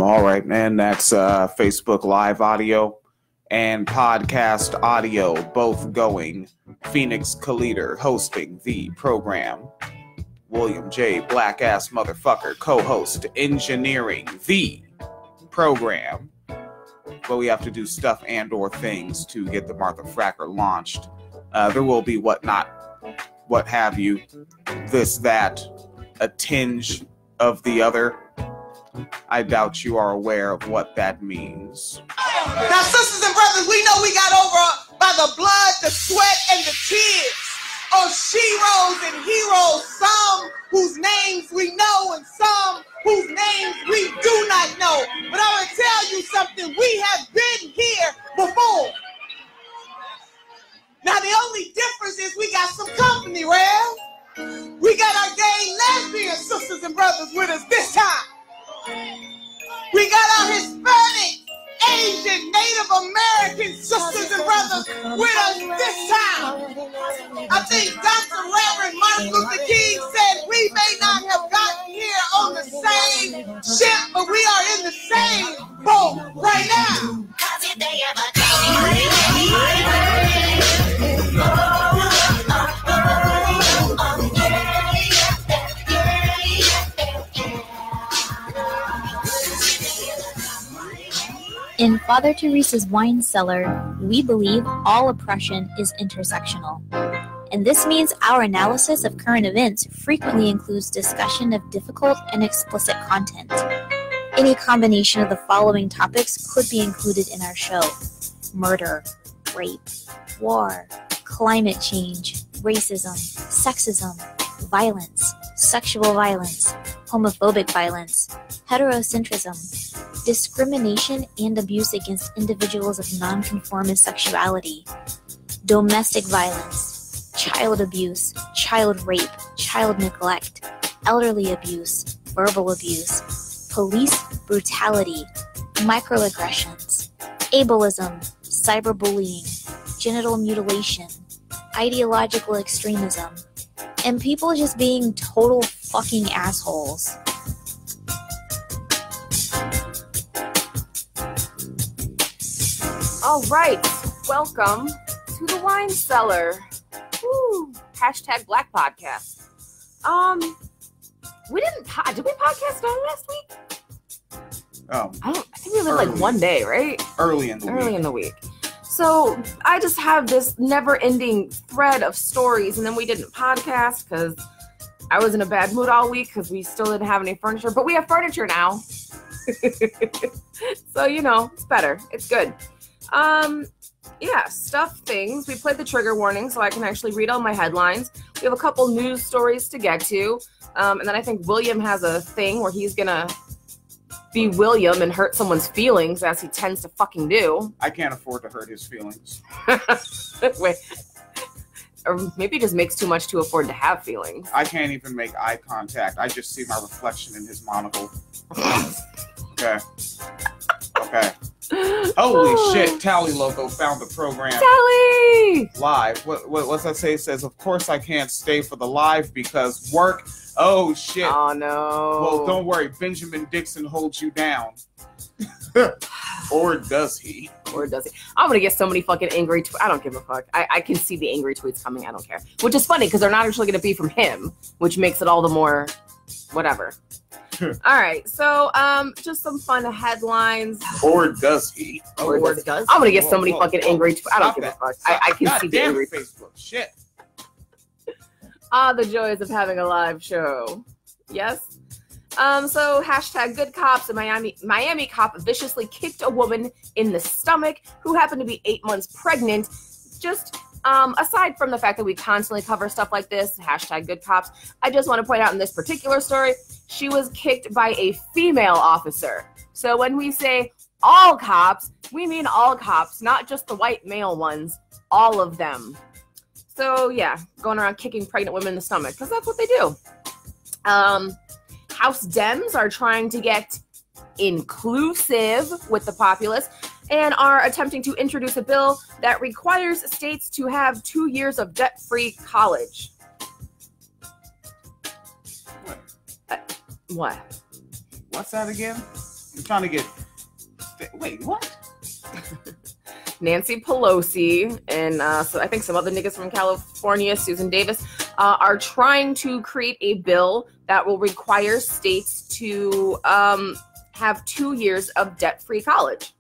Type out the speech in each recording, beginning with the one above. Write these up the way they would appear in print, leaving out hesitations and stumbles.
All right, man. That's Facebook Live audio and podcast audio, both going. Phoenix Kaliter hosting the program. William J. Black-ass motherfucker co-host engineering the program. But we have to do stuff and or things to get the Martha Fracker launched. There will be whatnot, what have you, this, that, a tinge of the other. I doubt you are aware of what that means. Now, sisters and brothers, we know we got over by the blood, the sweat, and the tears of sheroes and heroes, some whose names we know and some whose names we do not know. But I will tell you something, we have been here before. Now, the only difference is we got some company, Rev. We got our gay lesbian sisters and brothers with us this time. We got our Hispanic, Asian, Native American sisters and brothers with us this time. I think Dr. Reverend Martin Luther King said we may not have gotten here on the same ship, but we are in the same boat right now. In Father Teresa's Wine Cellar, we believe all oppression is intersectional. And this means our analysis of current events frequently includes discussion of difficult and explicit content. Any combination of the following topics could be included in our show: murder, rape, war, climate change, racism, sexism, violence, sexual violence, homophobic violence, heterocentrism, discrimination and abuse against individuals of nonconformist sexuality, domestic violence, child abuse, child rape, child neglect, elderly abuse, verbal abuse, police brutality, microaggressions, ableism, cyberbullying, genital mutilation, ideological extremism, and people just being total fucking assholes. All right, welcome to the Wine Cellar. Woo. Hashtag Black Podcast. Did we podcast on last week? I think we did like one day, right? Early in the week. So I just have this never-ending thread of stories, and then we didn't podcast because I was in a bad mood all week because we still didn't have any furniture, but we have furniture now. So, it's better. It's good. Stuff things. We played the trigger warning so I can actually read all my headlines. We have a couple news stories to get to. And then I think William has a thing where he's going to be William and hurt someone's feelings, as he tends to fucking do. I can't afford to hurt his feelings. Wait. Or maybe he just makes too much to afford to have feelings. I can't even make eye contact. I just see my reflection in his monocle. Okay. Holy shit, Tally Logo found the program. Tally! Live. What's that say? It says, of course I can't stay for the live because work. Oh shit. Oh no. Well, don't worry. Benjamin Dixon holds you down. Or does he? I'm gonna get so many fucking angry tweets. I don't give a fuck. I can see the angry tweets coming. I don't care. Which is funny because they're not actually gonna be from him, which makes it all the more whatever. All right, so just some fun headlines. Or does he? Or does. I'm gonna get so many fucking angry tweets. I don't give a fuck. I can see the angry Facebook. Shit. The joys of having a live show. Yes. So hashtag good cops. A Miami cop viciously kicked a woman in the stomach who happened to be 8 months pregnant. Just aside from the fact that we constantly cover stuff like this, hashtag good cops, I just want to point out in this particular story, she was kicked by a female officer. So when we say all cops, we mean all cops, not just the white male ones, all of them. So yeah, going around kicking pregnant women in the stomach, because that's what they do. House Dems are trying to get inclusive with the populace and are attempting to introduce a bill that requires states to have 2 years of debt-free college. What? What's that again? I'm trying to get. Wait, what? Nancy Pelosi and so I think some other niggas from California, Susan Davis, are trying to create a bill that will require states to have 2 years of debt-free college.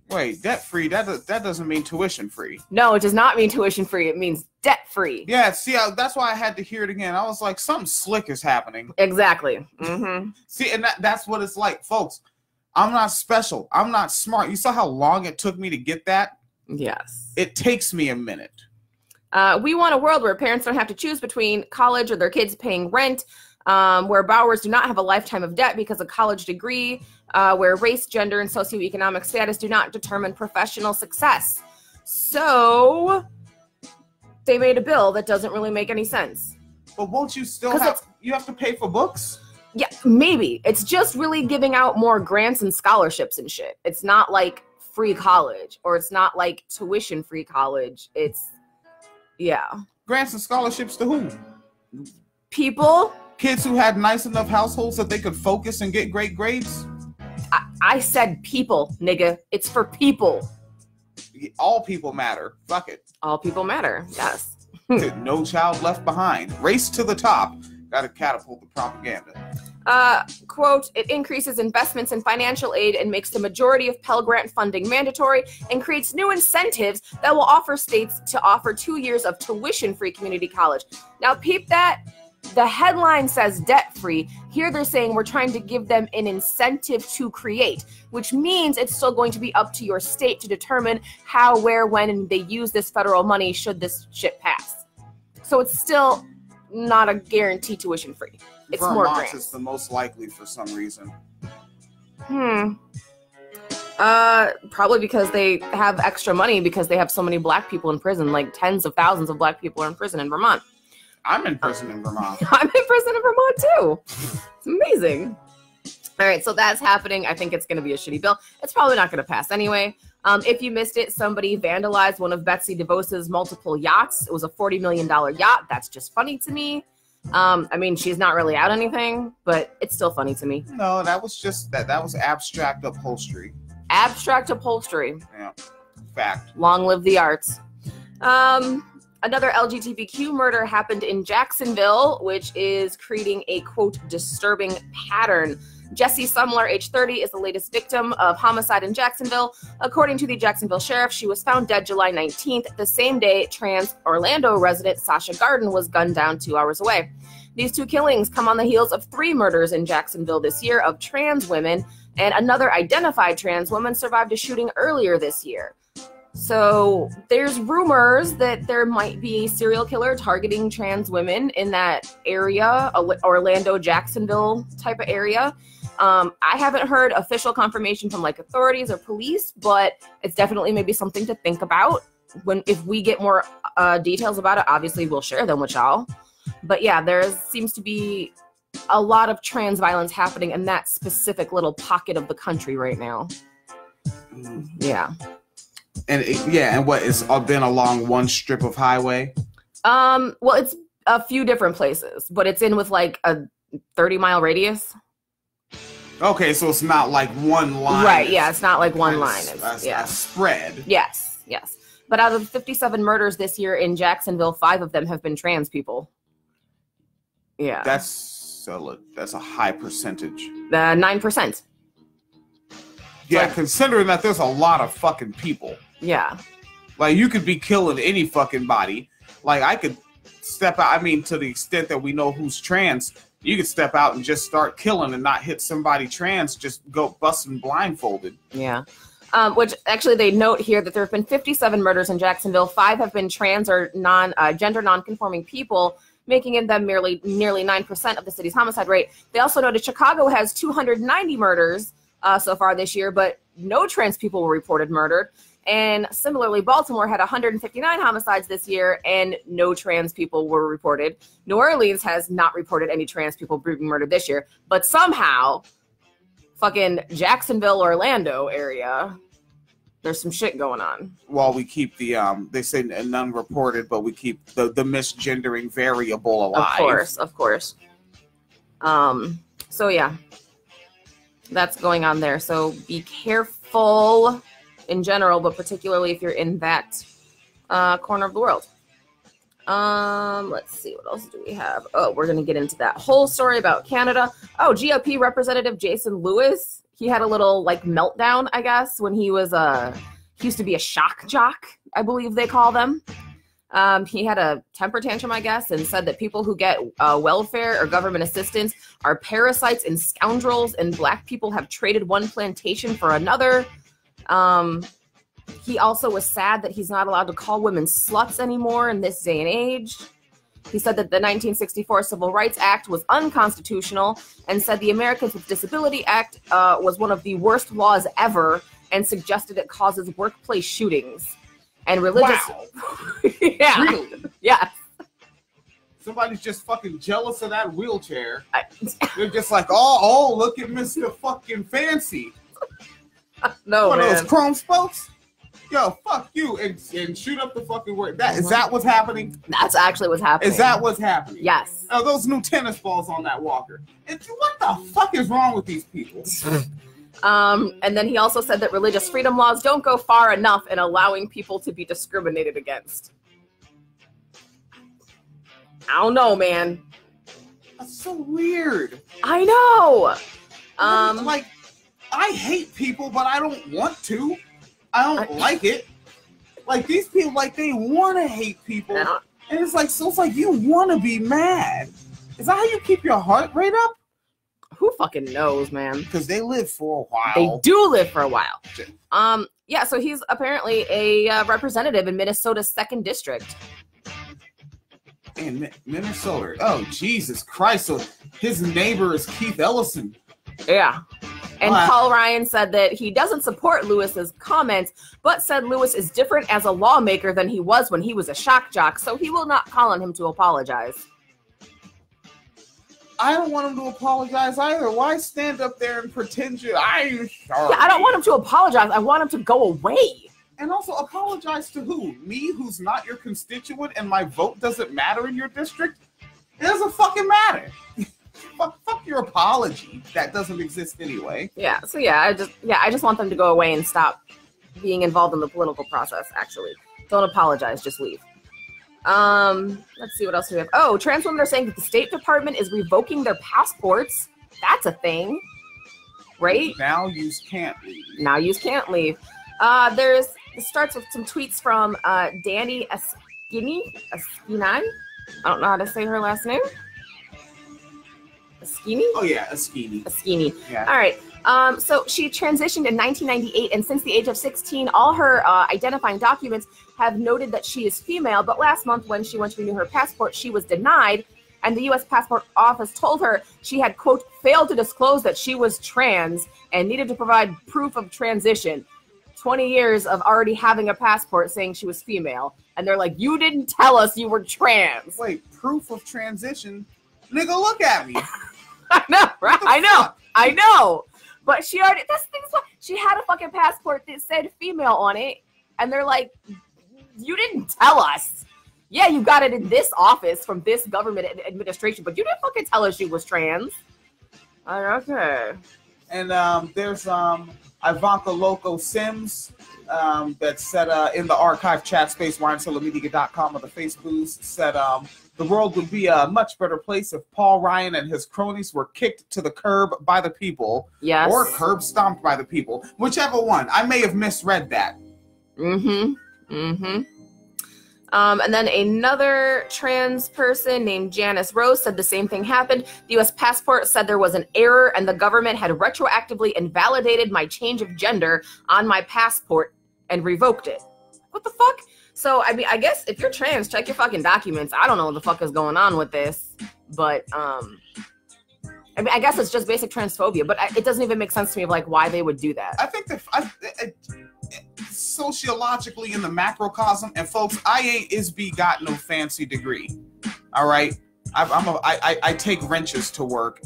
Wait, debt-free? That doesn't mean tuition-free. No, it does not mean tuition-free. It means debt-free. Yeah, see, that's why I had to hear it again. I was like, something slick is happening. Exactly. Mm-hmm. See, and that's what it's like, folks. I'm not special. I'm not smart. You saw how long it took me to get that? Yes. It takes me a minute. We want a world where parents don't have to choose between college or their kids paying rent, where borrowers do not have a lifetime of debt because of college degree, where race, gender, and socioeconomic status do not determine professional success. So they made a bill that doesn't really make any sense. But won't you still have to pay for books? Yeah, maybe. It's just really giving out more grants and scholarships and shit. It's not like free college, or it's not like tuition-free college. It's, yeah. Grants and scholarships to who? People. Kids who had nice enough households that they could focus and get great grades? I said people, nigga. It's for people. All people matter. Fuck it. All people matter, yes. No child left behind. Race to the top. Got to catapult the propaganda. Quote, it increases investments in financial aid and makes the majority of Pell Grant funding mandatory and creates new incentives that will offer states to offer 2 years of tuition-free community college. Now, peep that. The headline says debt-free. Here they're saying we're trying to give them an incentive to create, which means it's still going to be up to your state to determine how, where, when they use this federal money should this shit pass. So it's still not a guaranteed tuition free. It's Vermont more grants. Is the most likely for some reason. Probably because they have extra money because they have so many black people in prison. Like tens of thousands of black people are in prison in Vermont. I'm in prison in Vermont. I'm in prison in Vermont too. It's amazing. All right, so that's happening. I think it's going to be a shitty bill. It's probably not going to pass anyway. If you missed it, somebody vandalized one of Betsy DeVos's multiple yachts. It was a $40 million yacht. That's just funny to me. I mean, she's not really out anything, but it's still funny to me. No, that was just that was abstract upholstery. Abstract upholstery. Yeah. Fact. Long live the arts. Another LGBTQ murder happened in Jacksonville, which is creating a, quote, disturbing pattern. Jessie Sumler, age 30, is the latest victim of homicide in Jacksonville. According to the Jacksonville sheriff, she was found dead July 19th, the same day trans Orlando resident Sasha Garden was gunned down 2 hours away. These two killings come on the heels of 3 murders in Jacksonville this year of trans women, and another identified trans woman survived a shooting earlier this year. So there's rumors that there might be a serial killer targeting trans women in that area, Orlando, Jacksonville type of area. I haven't heard official confirmation from like authorities or police, but it's definitely maybe something to think about. If we get more details about it, obviously we'll share them with y'all. But yeah, there seems to be a lot of trans violence happening in that specific little pocket of the country right now. Yeah. And and what, it's been along one strip of highway? Well, it's a few different places, but it's in with like a 30-mile radius. Okay, so it's not like one line. Right, yeah, it's not like one line. It's a spread. Yes. But out of 57 murders this year in Jacksonville, 5 of them have been trans people. Yeah. That's a high percentage. 9%. Yeah, considering that there's a lot of fucking people. Yeah. Like, you could be killing any fucking body. Like, I could step out, I mean, to the extent that we know who's trans, you could step out and just start killing and not hit somebody trans, just go busting blindfolded. Yeah. Which, actually, they note here that there have been 57 murders in Jacksonville. 5 have been trans or gender non-conforming people, making them nearly 9% of the city's homicide rate. They also noted Chicago has 290 murders so far this year, but no trans people were reported murdered. And similarly, Baltimore had 159 homicides this year, and no trans people were reported. New Orleans has not reported any trans people being murdered this year, but somehow, fucking Jacksonville, Orlando area, there's some shit going on. While we keep the, they say none reported, but we keep the misgendering variable alive. Of course. So yeah. that's going on there. So be careful in general, but particularly if you're in that corner of the world. Let's see, what else do we have? Oh, we're going to get into that whole story about Canada. Oh, GOP Representative Jason Lewis, he had a little like meltdown, I guess, when he was he used to be a shock jock, I believe they call them. He had a temper tantrum, I guess, and said that people who get welfare or government assistance are parasites and scoundrels, and black people have traded one plantation for another. He also was sad that he's not allowed to call women sluts anymore in this day and age. He said that the 1964 Civil Rights Act was unconstitutional and said the Americans with Disability Act was one of the worst laws ever and suggested it causes workplace shootings. And religious... Wow. Yeah. Really? Yes. Somebody's just fucking jealous of that wheelchair. They're just like, oh, look at Mr. fucking Fancy. No, What are man. those chrome spokes? Yo, fuck you, and shoot up the fucking word. Is that what's happening? That's actually what's happening. Is that what's happening? Yes. Oh, those new tennis balls on that walker. And what the fuck is wrong with these people? And then he also said that religious freedom laws don't go far enough in allowing people to be discriminated against. I don't know, man. That's so weird. I know. Like, I hate people, but I don't want to. I don't like it. Like, these people, like, they want to hate people. And it's like, so it's like you want to be mad. Is that how you keep your heart rate up? Who fucking knows, man? Because they live for a while. They do live for a while. Yeah, so he's apparently a representative in Minnesota's 2nd District. In Minnesota. Oh, Jesus Christ. So his neighbor is Keith Ellison. Yeah. And Paul Ryan said that he doesn't support Lewis's comments, but said Lewis is different as a lawmaker than he was when he was a shock jock, so he will not call on him to apologize. I don't want him to apologize either. Why stand up there and pretend I'm sorry? Yeah, I don't want him to apologize. I want him to go away. And also, apologize to who? Me, who's not your constituent, and my vote doesn't matter in your district? It doesn't fucking matter. Fuck your apology. That doesn't exist anyway. Yeah. So I just want them to go away and stop being involved in the political process. Actually, don't apologize. Just leave. Let's see what else we have. Oh, trans women are saying that the State Department is revoking their passports. That's a thing, right? Now you can't leave. Now you can't leave. It starts with some tweets from Danny Askini. I don't know how to say her last name. Askini? Oh yeah, Askini. Askini. Yeah. All right. So she transitioned in 1998, and since the age of 16, all her identifying documents have noted that she is female. But last month, when she went to renew her passport, she was denied, and the U.S. Passport Office told her she had, quote, failed to disclose that she was trans and needed to provide proof of transition. 20 years of already having a passport saying she was female, and they're like, you didn't tell us you were trans. Wait, proof of transition? Nigga, look at me. I know, right? I know. But she already, that's the thing, she had a fucking passport that said female on it, and they're like, you didn't tell us. Yeah, you got it in this office from this government administration, but you didn't fucking tell us she was trans. Okay. And there's Ivanka Loco Sims that said in the archive chat space, WineCellarMedia.com or the Facebook said the world would be a much better place if Paul Ryan and his cronies were kicked to the curb by the people. Yes. Or curb stomped by the people. Whichever one. I may have misread that. And then another trans person named Janice Rose said the same thing happened. The U.S. passport said there was an error and the government had retroactively invalidated my change of gender on my passport and revoked it. What the fuck? So, I mean, I guess if you're trans, check your fucking documents. I don't know what the fuck is going on with this, but, I mean, I guess it's just basic transphobia, but it doesn't even make sense to me of, like, why they would do that. I think that sociologically in the macrocosm, and folks, I ain't ISB got no fancy degree. All right, I take wrenches to work,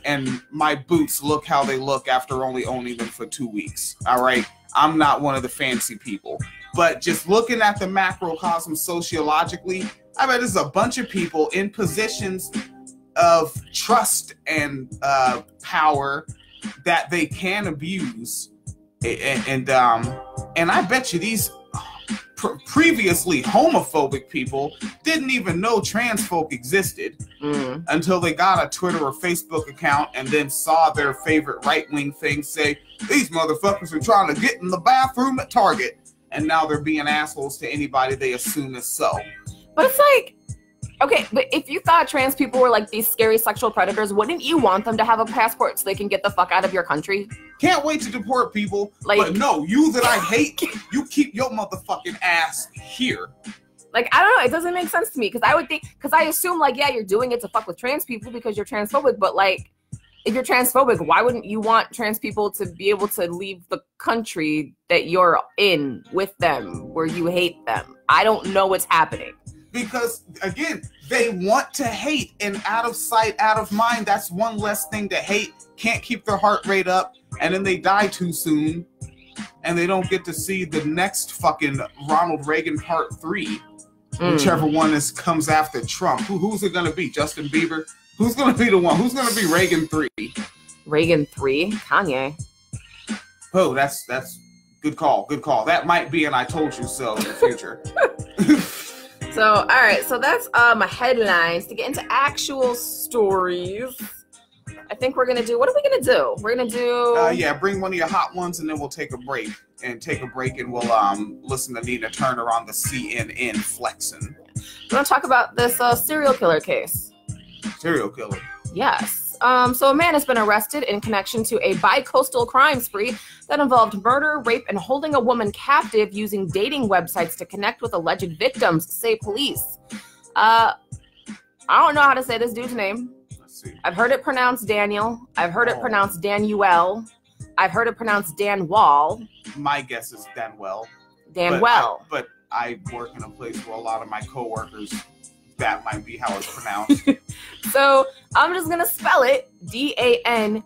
and my boots look how they look after only owning them for 2 weeks. All right, I'm not one of the fancy people, but just looking at the macrocosm sociologically, I bet there's a bunch of people in positions of trust and power that they can abuse, and I bet you these previously homophobic people didn't even know trans folk existed until they got a Twitter or Facebook account and then saw their favorite right-wing thing say, these motherfuckers are trying to get in the bathroom at Target, and now they're being assholes to anybody they assume is so. But it's like, okay, but if you thought trans people were like these scary sexual predators, wouldn't you want them to have a passport so they can get the fuck out of your country? Can't wait to deport people, like, but no, you that I hate, you keep your motherfucking ass here. Like, I don't know, it doesn't make sense to me, because I assume, like, yeah, you're doing it to fuck with trans people because you're transphobic, but, like, if you're transphobic, why wouldn't you want trans people to be able to leave the country that you're in with them, where you hate them? I don't know what's happening. Because, again, they want to hate, and out of sight, out of mind, that's one less thing to hate. Can't keep their heart rate up, and then they die too soon, and they don't get to see the next fucking Ronald Reagan Part 3, whichever one comes after Trump. Who's it going to be? Justin Bieber? Who's going to be the one? Who's going to be Reagan 3? Reagan 3? Kanye. Oh, that's good call. Good call. That might be an I told you so in the future. So, all right, so that's my headlines. To get into actual stories, I think we're going to do, what are we going to do? We're going to do... yeah, bring one of your hot ones, and then we'll take a break. And we'll listen to Nina Turner on the CNN flexing. We're going to talk about this serial killer case. Serial killer? Yes. So a man has been arrested in connection to a bi-coastal crime spree that involved murder, rape, and holding a woman captive using dating websites to connect with alleged victims, say police. I don't know how to say this dude's name. Let's see. I've heard it pronounced Daniel. I've heard it pronounced Danuel. I've heard it pronounced Dan Wall. My guess is Danwell. Danwell. But I work in a place where a lot of my coworkers, that might be how it's pronounced. So I'm just going to spell it. Danuel,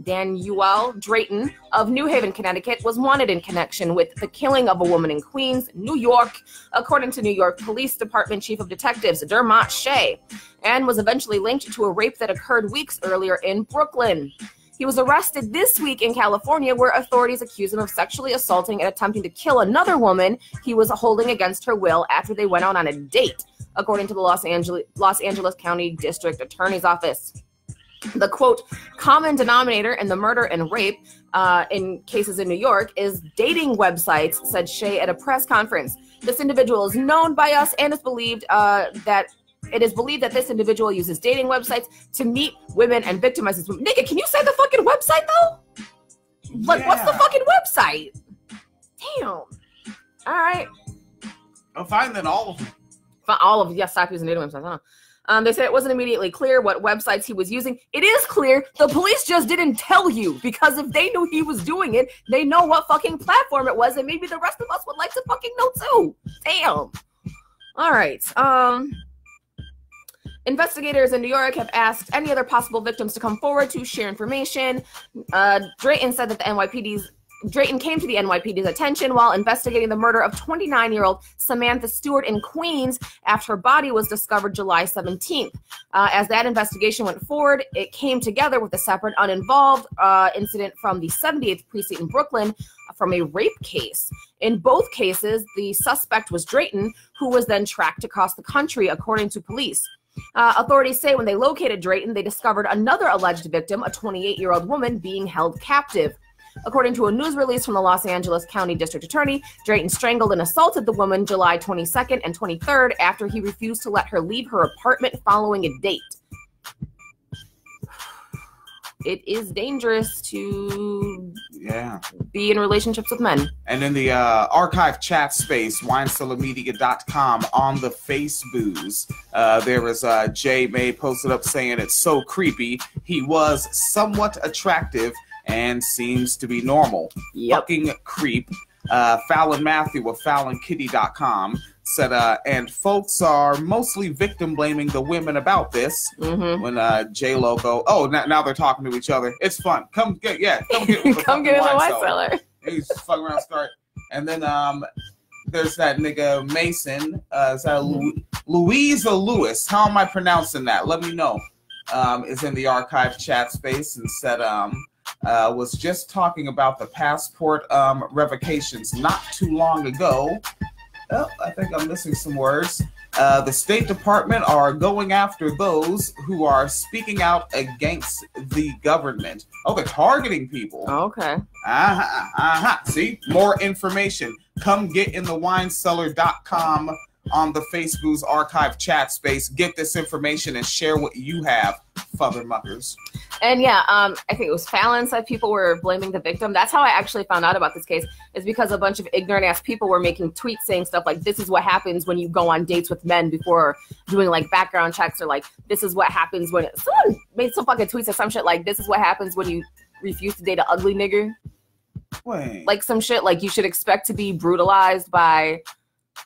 Danuel Drayton of New Haven, Connecticut, was wanted in connection with the killing of a woman in Queens, New York, according to New York Police Department Chief of Detectives Dermot Shea, and was eventually linked to a rape that occurred weeks earlier in Brooklyn. He was arrested this week in California, where authorities accuse him of sexually assaulting and attempting to kill another woman he was holding against her will after they went out on a date, according to the Los Angeles County District Attorney's Office. The, quote, common denominator in the murder and rape in cases in New York is dating websites, said Shea at a press conference. This individual is known by us and is believed it is believed that this individual uses dating websites to meet women and victimize these women. Nigga, can you say the fucking website, though? Like, yeah. What's the fucking website? Damn. All right. I'll find that all of them. All of them. Yes, stop using dating websites. They said it wasn't immediately clear what websites he was using. It is clear. The police just didn't tell you, because if they knew he was doing it, they know what fucking platform it was, and maybe the rest of us would like to fucking know, too. Damn. All right. Investigators in New York have asked any other possible victims to come forward to share information. Drayton said that Drayton came to the NYPD's attention while investigating the murder of 29-year-old Samantha Stewart in Queens after her body was discovered July 17th. As that investigation went forward, it came together with a separate uninvolved incident from the 78th precinct in Brooklyn from a rape case. In both cases, the suspect was Drayton, who was then tracked across the country, according to police. Authorities say when they located Drayton, they discovered another alleged victim, a 28-year-old woman, being held captive. According to a news release from the Los Angeles County District Attorney, Drayton strangled and assaulted the woman July 22nd and 23rd after he refused to let her leave her apartment following a date. It is dangerous to be in relationships with men. And in the archive chat space, winecellarmedia.com, on the Facebooks, there was Jay May posted up saying it's so creepy. He was somewhat attractive and seems to be normal. Yep. Fucking creep. Fallon Matthew of FallonKitty.com said, and folks are mostly victim blaming the women about this. Mm-hmm. When J-Lo go, oh, now they're talking to each other. It's fun. Come get come get in the wine cellar. He's just fucking around, start. And then there's that nigga Mason. Is that Louisa Lewis? How am I pronouncing that? Let me know. is in the archive chat space and said, was just talking about the passport revocations not too long ago. Oh, I think I'm missing some words. The State Department are going after those who are speaking out against the government. Oh, they're targeting people. Okay. See? More information. Come get in the winecellar.com on the Facebook's archive chat space. Get this information and share what you have, Futhermuckers. And yeah, I think it was Fallon said people were blaming the victim. That's how I actually found out about this case, is because a bunch of ignorant ass people were making tweets saying stuff like, this is what happens when you go on dates with men before doing like background checks, or like, this is what happens when someone made some fucking tweets or some shit like, this is what happens when you refuse to date an ugly nigger. Wait. Like some shit like you should expect to be brutalized by,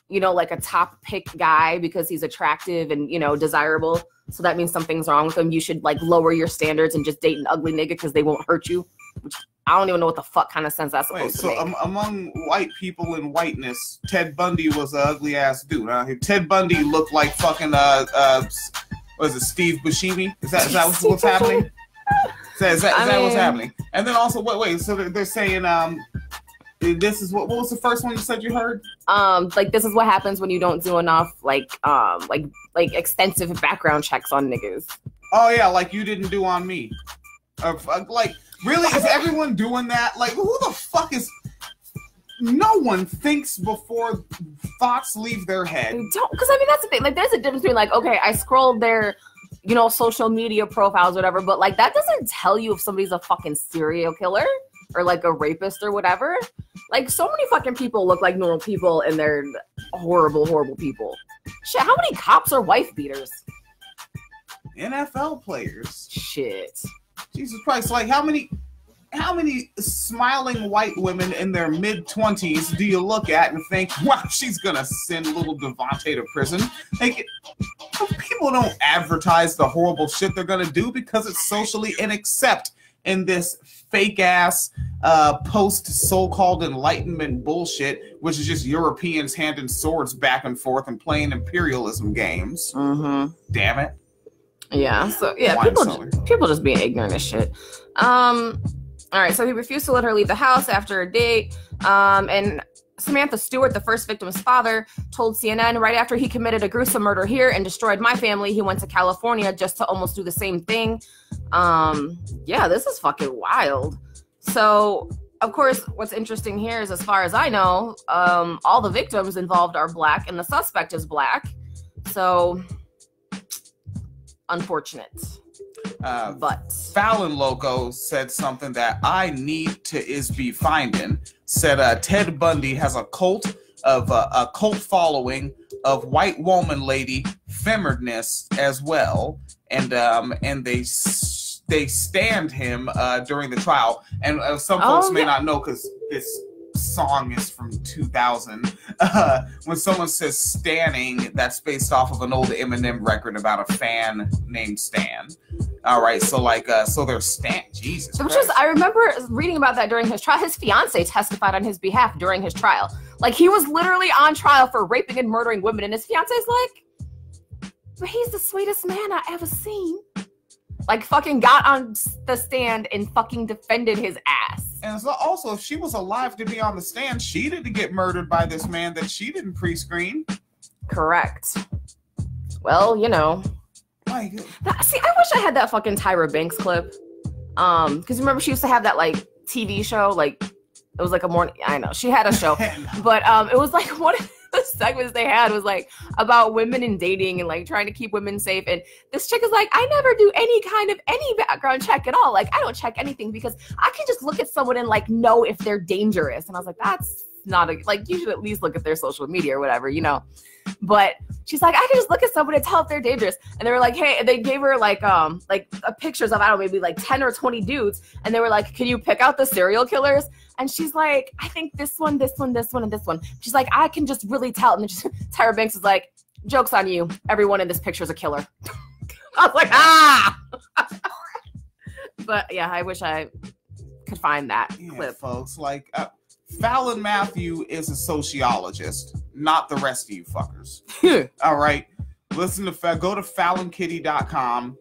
you know, like a top pick guy because he's attractive and, you know, desirable. So that means something's wrong with him. You should like lower your standards and just date an ugly nigga because they won't hurt you. Which I don't even know what the fuck kind of sense that's supposed to make. Among white people in whiteness, Ted Bundy was an ugly ass dude. Huh? Ted Bundy looked like fucking what is it, Steve Buscemi? Is that what's happening? Is that what's happening? And then also wait. So they're saying this is what was the first one you said you heard? Like this is what happens when you don't do enough like extensive background checks on niggas. Oh yeah, like you didn't do on me. Like really, is everyone doing that? Like who the fuck is? No one thinks before thoughts leave their head. Because I mean that's the thing. Like there's a difference between like, okay, I scrolled their, you know, social media profiles, or whatever, but like that doesn't tell you if somebody's a fucking serial killer or like a rapist or whatever. Like so many fucking people look like normal people and they're horrible, horrible people. Shit, how many cops are wife beaters? NFL players. Shit. Jesus Christ, like how many smiling white women in their mid-20s do you look at and think, wow, she's gonna send little Devontae to prison? Like, people don't advertise the horrible shit they're gonna do because it's socially inacceptable in this fake-ass post so-called Enlightenment bullshit, which is just Europeans handing swords back and forth and playing imperialism games. Mm-hmm. Damn it. Yeah, so yeah, people just being ignorant as shit. All right, so he refused to let her leave the house after a date. And Samantha Stewart, the first victim's father, told CNN right after he committed a gruesome murder here and destroyed my family, he went to California just to almost do the same thing. Yeah, this is fucking wild. So, of course, what's interesting here is, as far as I know, all the victims involved are black and the suspect is black. So, unfortunate. But Fallon Loco said something that I need to be finding. Said Ted Bundy has a cult following of white woman lady feminists as well, and they stand him during the trial. And some folks may not know because this song is from 2000. When someone says standing, that's based off of an old Eminem record about a fan named Stan. All right, so like, so they're Stan. Jesus Christ. I remember reading about that during his trial. His fiance testified on his behalf during his trial. Like, he was literally on trial for raping and murdering women, and his fiance's like, but he's the sweetest man I ever seen. Like, fucking got on the stand and fucking defended his ass. And so also, if she was alive to be on the stand, she didn't get murdered by this man that she didn't pre-screen. Correct. Well, you know. See, I wish I had that fucking Tyra Banks clip. Because remember she used to have that like TV show, like it was like a morning. I know she had a show, but it was like one of the segments they had was like about women and dating and like trying to keep women safe. And this chick is like, I never do any background check at all. Like I don't check anything because I can just look at someone and like know if they're dangerous. And I was like, that's not like you should at least look at their social media or whatever, you know. But she's like, I can just look at someone and tell if they're dangerous. And they were like, hey, and they gave her like pictures of, I don't know, maybe like 10 or 20 dudes. And they were like, can you pick out the serial killers? And she's like, I think this one, this one, this one, and this one. She's like, I can just really tell. And then Tyra Banks is like, joke's on you. Everyone in this picture is a killer. I was like, ah! But yeah, I wish I could find that clip. Folks, like, Fallon Matthew is a sociologist, not the rest of you fuckers. All right. Listen to go to FallonKitty.com.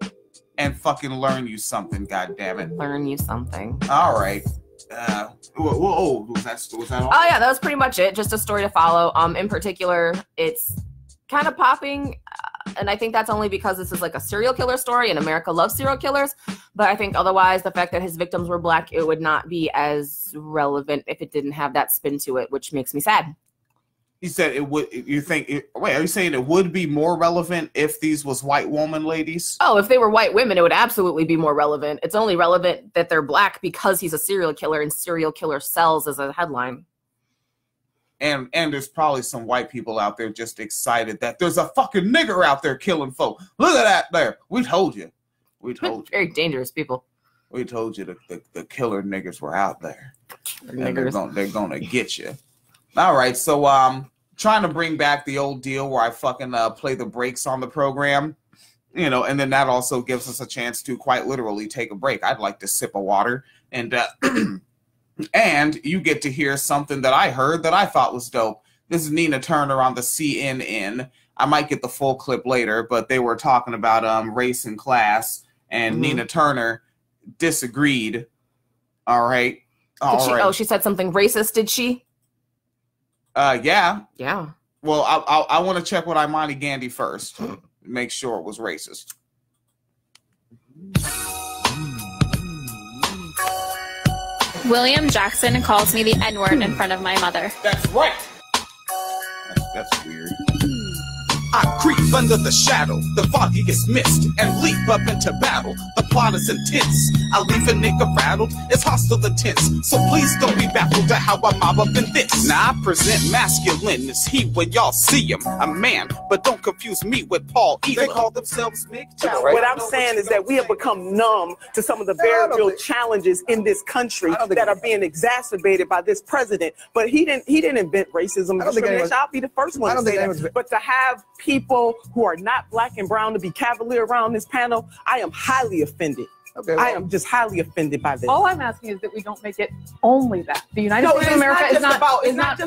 and fucking learn you something, goddammit. Learn you something. All right. Was that all? Oh yeah, that was pretty much it. Just a story to follow. In particular, it's kind of popping, and I think that's only because this is like a serial killer story, and America loves serial killers. But I think otherwise, the fact that his victims were black, it would not be as relevant if it didn't have that spin to it, which makes me sad. He said it would. Wait, are you saying it would be more relevant if these was white woman ladies? Oh, if they were white women, it would absolutely be more relevant. It's only relevant that they're black because he's a serial killer, and serial killer sells as a headline. And there's probably some white people out there just excited that there's a fucking nigger out there killing folk. Look at that there. We told you. We told you. Very dangerous people. We told you the killer niggers were out there. And they're gonna get you. All right, so trying to bring back the old deal where I fucking play the breaks on the program, you know, and then that also gives us a chance to quite literally take a break. I'd like to sip of water, and and you get to hear something that I heard that I thought was dope. This is Nina Turner on the CNN. I might get the full clip later, but they were talking about race and class, and Nina Turner disagreed. All right. Oh, she said something racist, did she? Yeah. Yeah. Well, I want to check with Imani Gandi first. Make sure it was racist. William Jackson calls me the N-word in front of my mother. That's right. That's weird. I creep under the shadow, the foggiest mist, and leap up into battle. The plot is intense. I leave a nigga rattled. It's hostile intense. So please don't be baffled at how I mob up in this. Now I present masculine as he when y'all see him. A man, but don't confuse me with Paul either. They call themselves Mick Chow. What I'm saying is that we have become numb to some of the very real challenges in this country that are being exacerbated by this president. But he didn't invent racism. I'll be the first one to say that. But to have people who are not black and brown to be cavalier around this panel, I am highly offended. Okay, well, I am just highly offended by this. All I'm asking is that we don't make it only that. The United States of America is not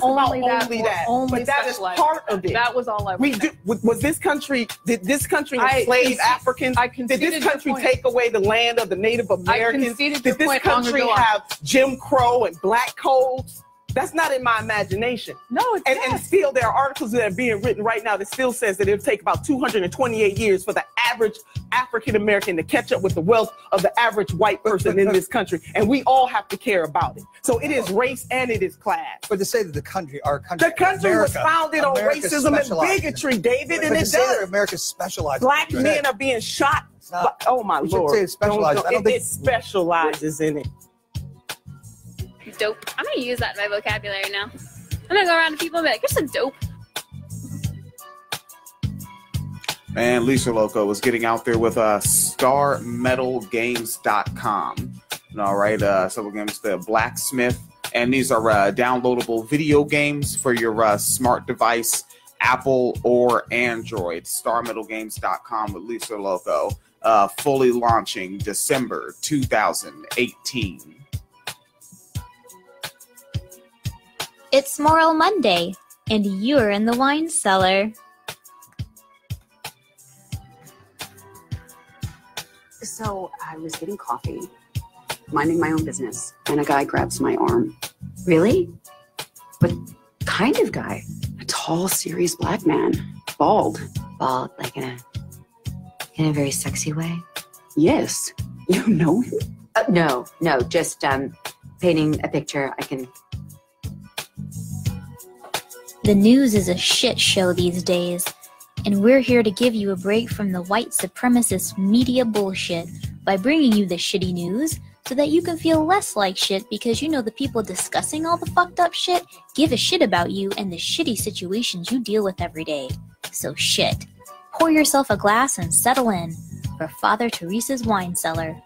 only that, but that is part of it. That was all I was saying. Was this country, did this country enslave Africans? Did this country take away the land of the Native Americans? Did this country have Jim Crow and black codes? That's not in my imagination. No, it's not. And still, there are articles that are being written right now that still says that it'll take about 228 years for the average African American to catch up with the wealth of the average white person in this country. And we all have to care about it. So it is race and it is class. But to say that our country, the country was founded on racism and bigotry, David, and it does. America's specialized. Black men are being shot. Oh my Lord! Say it specializes. It specializes in it. Dope. I'm gonna use that in my vocabulary now. I'm gonna go around to people and be like, "You're so dope." Man, Lisa Loco was getting out there with StarMetalGames.com. All right, several games, the Blacksmith, and these are downloadable video games for your smart device, Apple or Android. StarMetalGames.com with Lisa Loco, fully launching December 2018. It's Moral Monday, and you're in the wine cellar. So I was getting coffee, minding my own business, and a guy grabs my arm. Really? What kind of guy? A tall, serious black man. Bald. Bald, like in a very sexy way? Yes. You know him? No, just painting a picture. I can... The news is a shit show these days, and we're here to give you a break from the white supremacist media bullshit by bringing you the shitty news so that you can feel less like shit because you know the people discussing all the fucked up shit give a shit about you and the shitty situations you deal with every day. So shit. Pour yourself a glass and settle in for Father Teresa's Wine Cellar.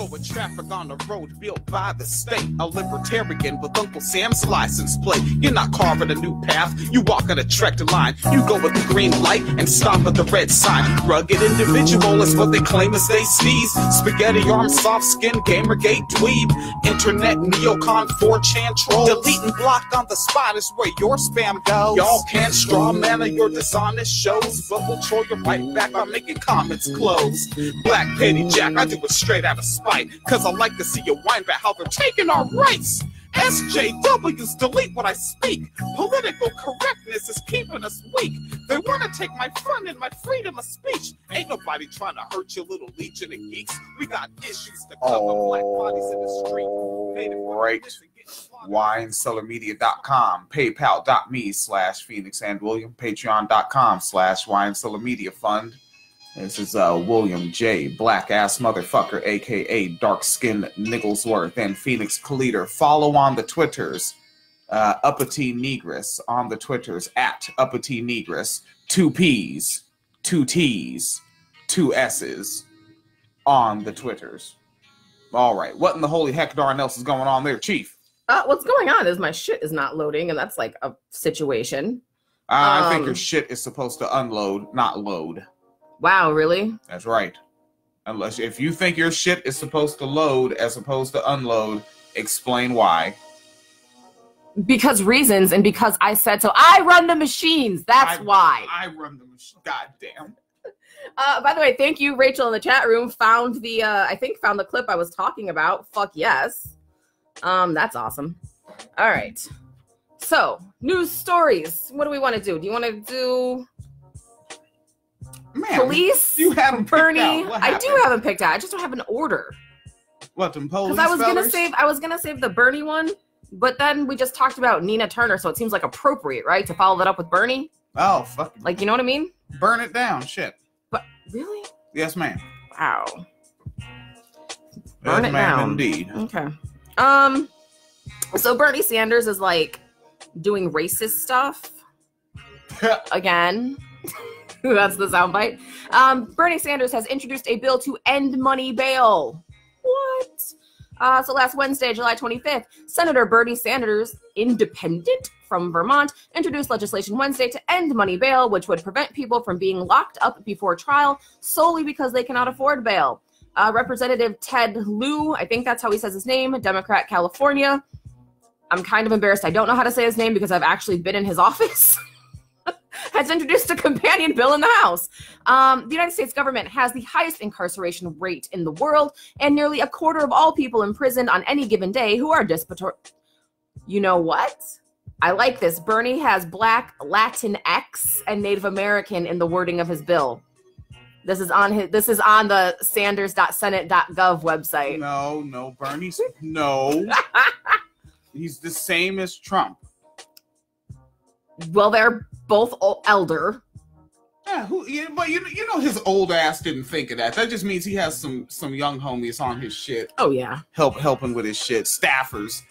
Slow with traffic on the road built by the state. A libertarian with Uncle Sam's license plate. You're not carving a new path, you walk on a tracked line. You go with the green light and stop at the red sign. Rugged individual is what they claim as they sneeze. Spaghetti arm, soft skin, gamergate dweeb. Internet neocon 4chan troll. Delete and block on the spot is where your spam goes. Y'all can't straw man of your dishonest shows, but we'll troll you right back by making comments close. Black Petty Jack, I do it straight out of spite, cause I like to see you whine about how they're taking our rights. SJWs delete what I speak. Political correctness is keeping us weak. They want to take my fun and my freedom of speech. Ain't nobody trying to hurt your little legion of geeks. We got issues to cover black bodies in the street. Right. WineCellarMedia.com, PayPal.me/Phoenix and William, Patreon.com/WineCellarMedia Fund. This is William J. Black Ass Motherfucker, aka Dark Skin Nigglesworth, and Phoenix Caliter. Follow on the Twitters, Uppity Negress on the Twitters, at Uppity Negress, 2 P's, 2 T's, 2 S's on the Twitters. All right, what in the holy heck darn else is going on there, Chief? What's going on is my shit is not loading, and that's like a situation. I think your shit is supposed to unload, not load. Wow, really? That's right. Unless if you think your shit is supposed to load as opposed to unload, explain why. Because reasons, and because I said so. I run the machines. That's why. I run the machine. God damn. By the way, thank you, Rachel, in the chat room. Found the found the clip I was talking about. Fuck yes. That's awesome. All right. So, news stories. What do we want to do? Do you want to do police? You had them Bernie. I do have them picked out. I just don't have an order. What, them police? Because I was gonna save the Bernie one, but then we just talked about Nina Turner, so it seems like appropriate, right, to follow that up with Bernie. Oh, fuck. Like, you know what I mean? Burn it down, shit. But really? Yes, ma'am. Wow. Burn it down. Indeed. Okay. So Bernie Sanders is like doing racist stuff again. That's the soundbite. Bernie Sanders has introduced a bill to end money bail. What? So last Wednesday, July 25th, Senator Bernie Sanders, independent from Vermont, introduced legislation Wednesday to end money bail, which would prevent people from being locked up before trial solely because they cannot afford bail. Representative Ted Lieu, I think that's how he says his name, Democrat, California. I'm kind of embarrassed. I don't know how to say his name because I've actually been in his office. Has introduced a companion bill in the House. The United States government has the highest incarceration rate in the world, and nearly a quarter of all people imprisoned on any given day who are You know what? I like this. Bernie has Black, Latinx, and Native American in the wording of his bill. This is on the Sanders.senate.gov website. No, Bernie's no. He's the same as Trump. Well, they're both elder. Yeah, but you know his old ass didn't think of that. That just means he has some young homies on his shit. Oh yeah, helping with his shit. Staffers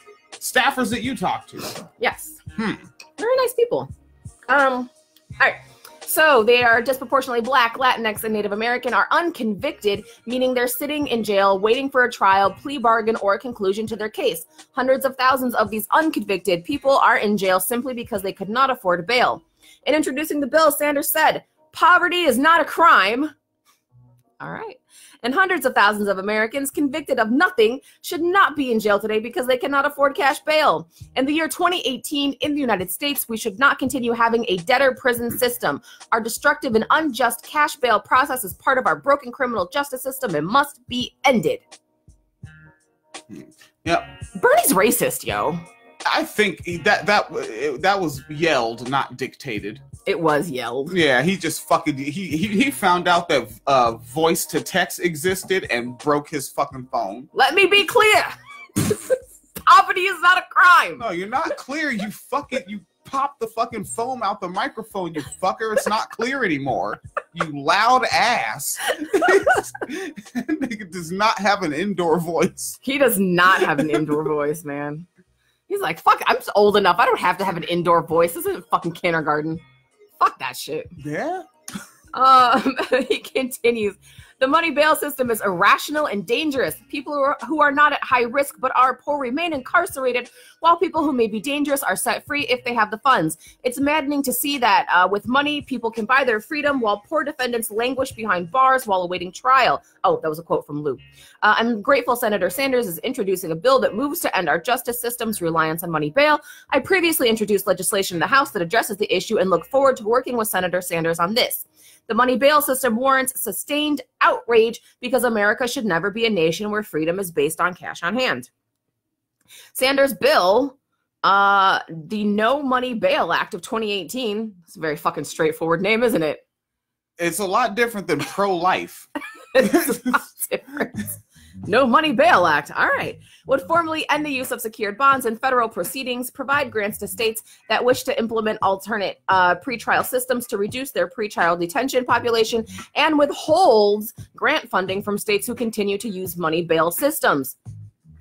that you talk to. Yes. Very nice people. All right. So they are disproportionately Black, Latinx, and Native American are unconvicted, meaning they're sitting in jail waiting for a trial, plea bargain, or a conclusion to their case. Hundreds of thousands of these unconvicted people are in jail simply because they could not afford bail. In introducing the bill, Sanders said, "Poverty is not a crime." All right. And hundreds of thousands of Americans convicted of nothing should not be in jail today because they cannot afford cash bail. In the year 2018, in the United States, we should not continue having a debtor prison system. Our destructive and unjust cash bail process is part of our broken criminal justice system and must be ended. Yep. Bernie's racist, yo. I think that was yelled, not dictated. It was yelled. Yeah, he just fucking he found out that voice to text existed and broke his fucking phone. Let me be clear. Poverty is not a crime. No, you're not clear. You pop the fucking foam out the microphone, you fucker. It's not clear anymore. You loud ass. Nigga does not have an indoor voice. He does not have an indoor voice, man. He's like, fuck, I'm just old enough. I don't have to have an indoor voice. This isn't fucking kindergarten. Fuck that shit. Yeah. He continues. The money bail system is irrational and dangerous. People who are not at high risk but are poor remain incarcerated, while people who may be dangerous are set free if they have the funds. It's maddening to see that with money, people can buy their freedom, while poor defendants languish behind bars while awaiting trial. Oh, that was a quote from Lou. I'm grateful Senator Sanders is introducing a bill that moves to end our justice system's reliance on money bail. I previously introduced legislation in the House that addresses the issue and look forward to working with Senator Sanders on this. The money bail system warrants sustained outrage because America should never be a nation where freedom is based on cash on hand. Sanders' bill, the No Money Bail Act of 2018, it's a very fucking straightforward name, isn't it? It's a lot different than pro-life. It's a lot different. No Money Bail Act. All right. Would formally end the use of secured bonds in federal proceedings, provide grants to states that wish to implement alternate pretrial systems to reduce their pretrial detention population, and withholds grant funding from states who continue to use money bail systems.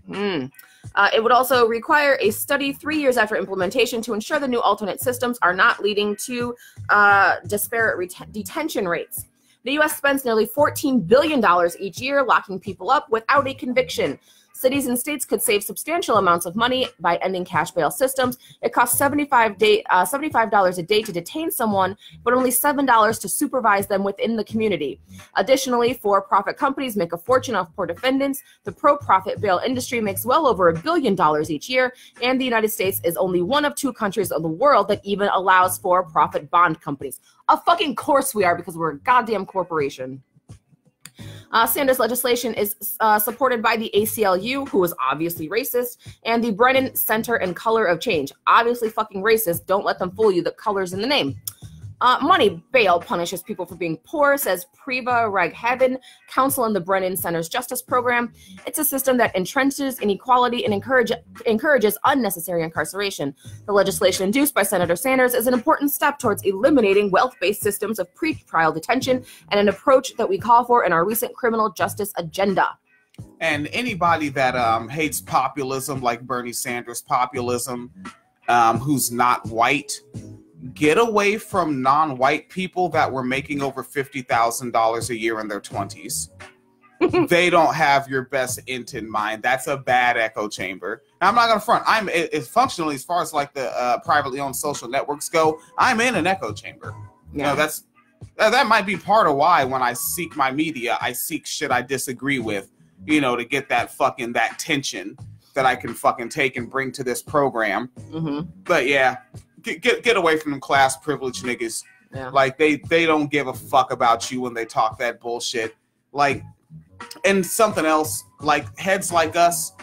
It would also require a study 3 years after implementation to ensure the new alternate systems are not leading to disparate detention rates. The U.S. spends nearly $14 billion each year locking people up without a conviction. Cities and states could save substantial amounts of money by ending cash bail systems. It costs $75 a day to detain someone, but only $7 to supervise them within the community. Additionally, for-profit companies make a fortune off poor defendants. The pro-profit bail industry makes well over $1 billion each year, and the United States is only one of 2 countries of the world that even allows for-profit bond companies. Of fucking course we are, because we're a goddamn corporation. Sanders' legislation is supported by the ACLU, who is obviously racist, and the Brennan Center and Color of Change. Obviously fucking racist. Don't let them fool you. The color's in the name. Money bail punishes people for being poor, says Priva Raghavan, counsel in the Brennan Center's Justice Program. It's a system that entrenches inequality and encourages unnecessary incarceration. The legislation induced by Senator Sanders is an important step towards eliminating wealth-based systems of pretrial detention, and an approach that we call for in our recent criminal justice agenda. And anybody that hates populism, like Bernie Sanders populism, who's not white, get away from non-white people that were making over $50,000 a year in their 20s. They don't have your best int in mind. That's a bad echo chamber. Now, I'm not going to front. It's functionally, as far as like the privately owned social networks go, I'm in an echo chamber. Yeah. You know, that might be part of why when I seek my media, I seek shit I disagree with, you know, to get that tension that I can fucking take and bring to this program. But yeah. Get away from them class privilege niggas. Yeah. Like they don't give a fuck about you when they talk that bullshit. Like, and something else, like heads like us,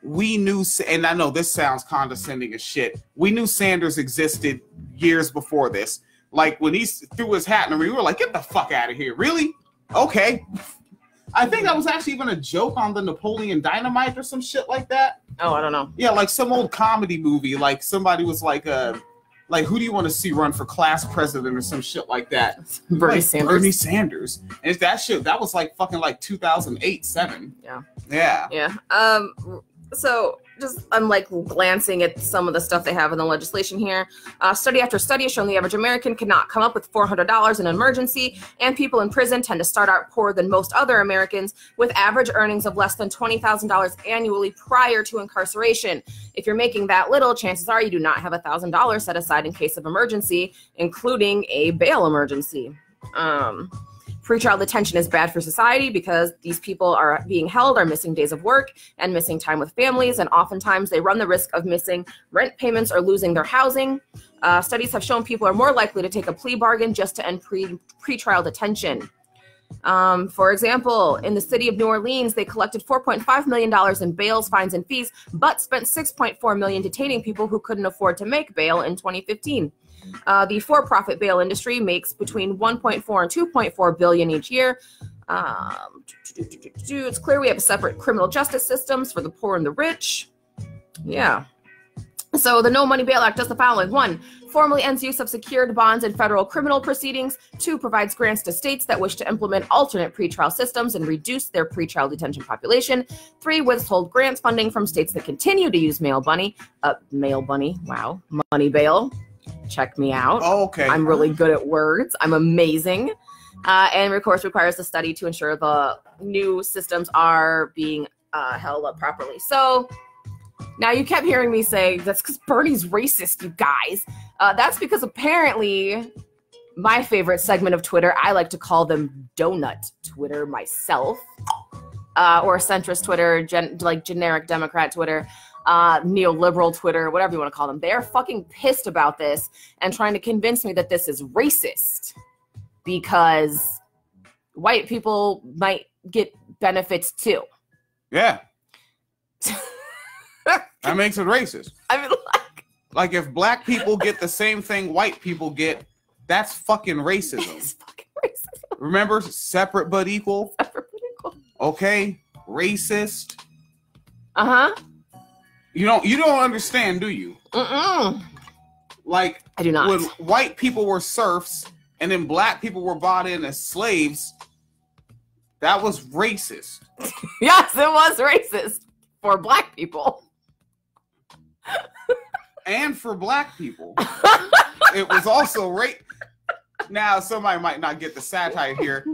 we knew, and I know this sounds condescending as shit, we knew Sanders existed years before this. Like when he threw his hat in the ring, we were like, get the fuck out of here. Really? Okay. I think that was actually even a joke on the Napoleon Dynamite or some shit like that. Oh, I don't know. Yeah, like some old comedy movie. Like somebody was like, who do you want to see run for class president or some shit like that? Bernie Sanders. Bernie Sanders. And that shit, that was like fucking like 2008, 7. Yeah. Yeah. Yeah. So just I'm like glancing at some of the stuff they have in the legislation here. Study after study has shown the average American cannot come up with $400 in an emergency, and people in prison tend to start out poorer than most other Americans, with average earnings of less than $20,000 annually prior to incarceration. If you're making that little, chances are you do not have $1,000 set aside in case of emergency, including a bail emergency. Pretrial detention is bad for society because these people are being held, are missing days of work and missing time with families, and oftentimes they run the risk of missing rent payments or losing their housing. Studies have shown people are more likely to take a plea bargain just to end pretrial detention. For example, in the city of New Orleans, they collected $4.5 million in bails, fines, and fees, but spent $6.4 million detaining people who couldn't afford to make bail in 2015. The for-profit bail industry makes between 1.4 and 2.4 billion each year. It's clear we have separate criminal justice systems for the poor and the rich. Yeah. So the No Money Bail Act does the following. 1, formally ends use of secured bonds in federal criminal proceedings. 2, provides grants to states that wish to implement alternate pretrial systems and reduce their pretrial detention population. 3, withhold grants funding from states that continue to use money bail. Check me out. Oh, okay. I'm really good at words. I'm amazing. And of course requires the study to ensure the new systems are being held up properly. So now you kept hearing me say that's because Bernie's racist, you guys. That's because apparently my favorite segment of Twitter, I like to call them donut Twitter myself, or centrist Twitter, like generic Democrat Twitter, neoliberal Twitter, whatever you want to call them. They're fucking pissed about this and trying to convince me that this is racist because white people might get benefits too. Yeah. That makes it racist. I mean, like if black people get the same thing white people get, that's fucking racism. It's fucking racism. Remember, separate but equal? Separate but equal. Okay, racist. Uh-huh. You don't understand, do you? Mm-mm. Like, I do not. When white people were serfs and then black people were bought in as slaves, that was racist. Yes, it was racist for black people. And for black people. It was also Now, somebody might not get the satire here.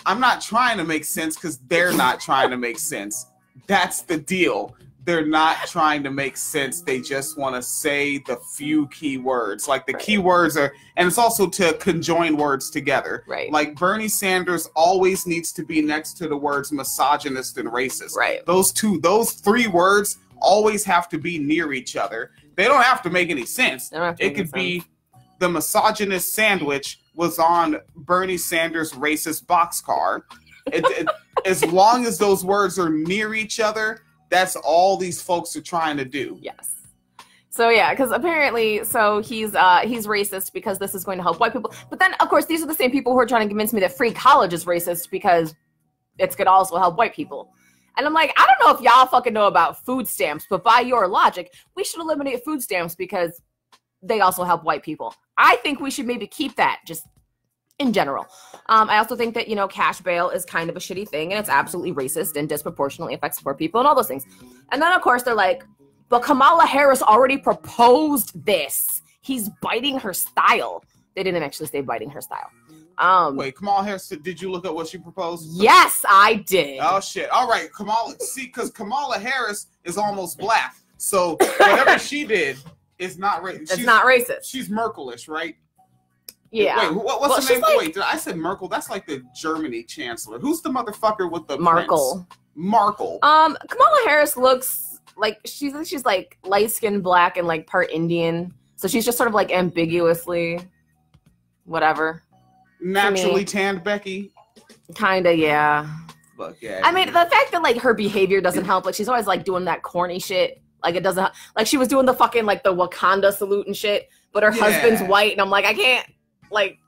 I'm not trying to make sense because they're not trying to make sense. That's the deal. They're not trying to make sense. They just want to say the few key words. Like the key words are, and it's also to conjoin words together. Right. Like Bernie Sanders always needs to be next to the words misogynist and racist. Right. Those three words always have to be near each other. They don't have to make any sense. It could be the misogynist sandwich was on Bernie Sanders' racist boxcar. As long as those words are near each other, that's all these folks are trying to do. Yes. So yeah, because apparently, so he's racist because this is going to help white people. But then, of course, these are the same people who are trying to convince me that free college is racist because it's going to also help white people. And I'm like, I don't know if y'all fucking know about food stamps, but by your logic, we should eliminate food stamps because they also help white people. I think we should maybe keep that just in general. I also think that, cash bail is kind of a shitty thing and it's absolutely racist and disproportionately affects poor people and all those things. And then, of course, they're like, but Kamala Harris already proposed this. He's biting her style. They didn't actually say biting her style. Wait, Kamala Harris, did you look at what she proposed? Yes, I did. Oh, shit. All right, Kamala. See, because Kamala Harris is almost black. So whatever she did is not racist. It's not racist. She's Merkelish, right? Yeah. Wait, what's the name? Wait, I said Merkel. That's like the Germany chancellor. Who's the motherfucker with the Markle? Prince? Markle. Kamala Harris looks like she's like light skinned black and like part Indian. So she's just sort of like ambiguously whatever. Naturally tanned Becky. Kinda, yeah. Look, yeah. I mean, the fact that like her behavior doesn't help. Like she's always like doing that corny shit. Like it doesn't. Like she was doing the fucking like the Wakanda salute and shit. But her husband's white, and I'm like, I can't. Like.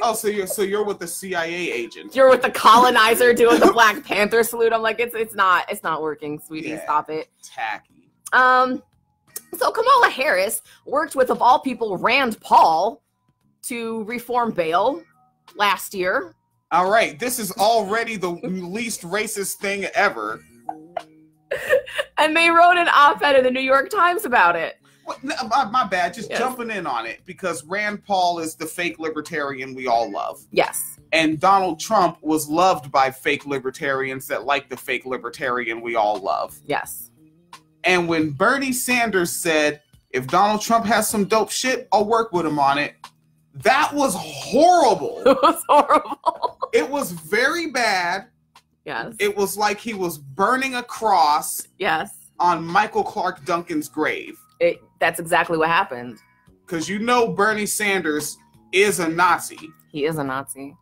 Oh, so you're with the CIA agent. You're with the colonizer doing the Black Panther salute. I'm like, it's not working, sweetie. Yeah, stop it. Tacky. So Kamala Harris worked with, of all people, Rand Paul to reform bail last year. All right, this is already the least racist thing ever. And they wrote an op-ed in the New York Times about it. What? My bad, just jumping in on it, because Rand Paul is the fake libertarian we all love. Yes. And Donald Trump was loved by fake libertarians that like the fake libertarian we all love. Yes. And when Bernie Sanders said, if Donald Trump has some dope shit, I'll work with him on it, that was horrible. It was horrible. It was very bad. Yes. It was like he was burning a cross. Yes. On Michael Clark Duncan's grave. That's exactly what happened. Because Bernie Sanders is a Nazi. He is a Nazi.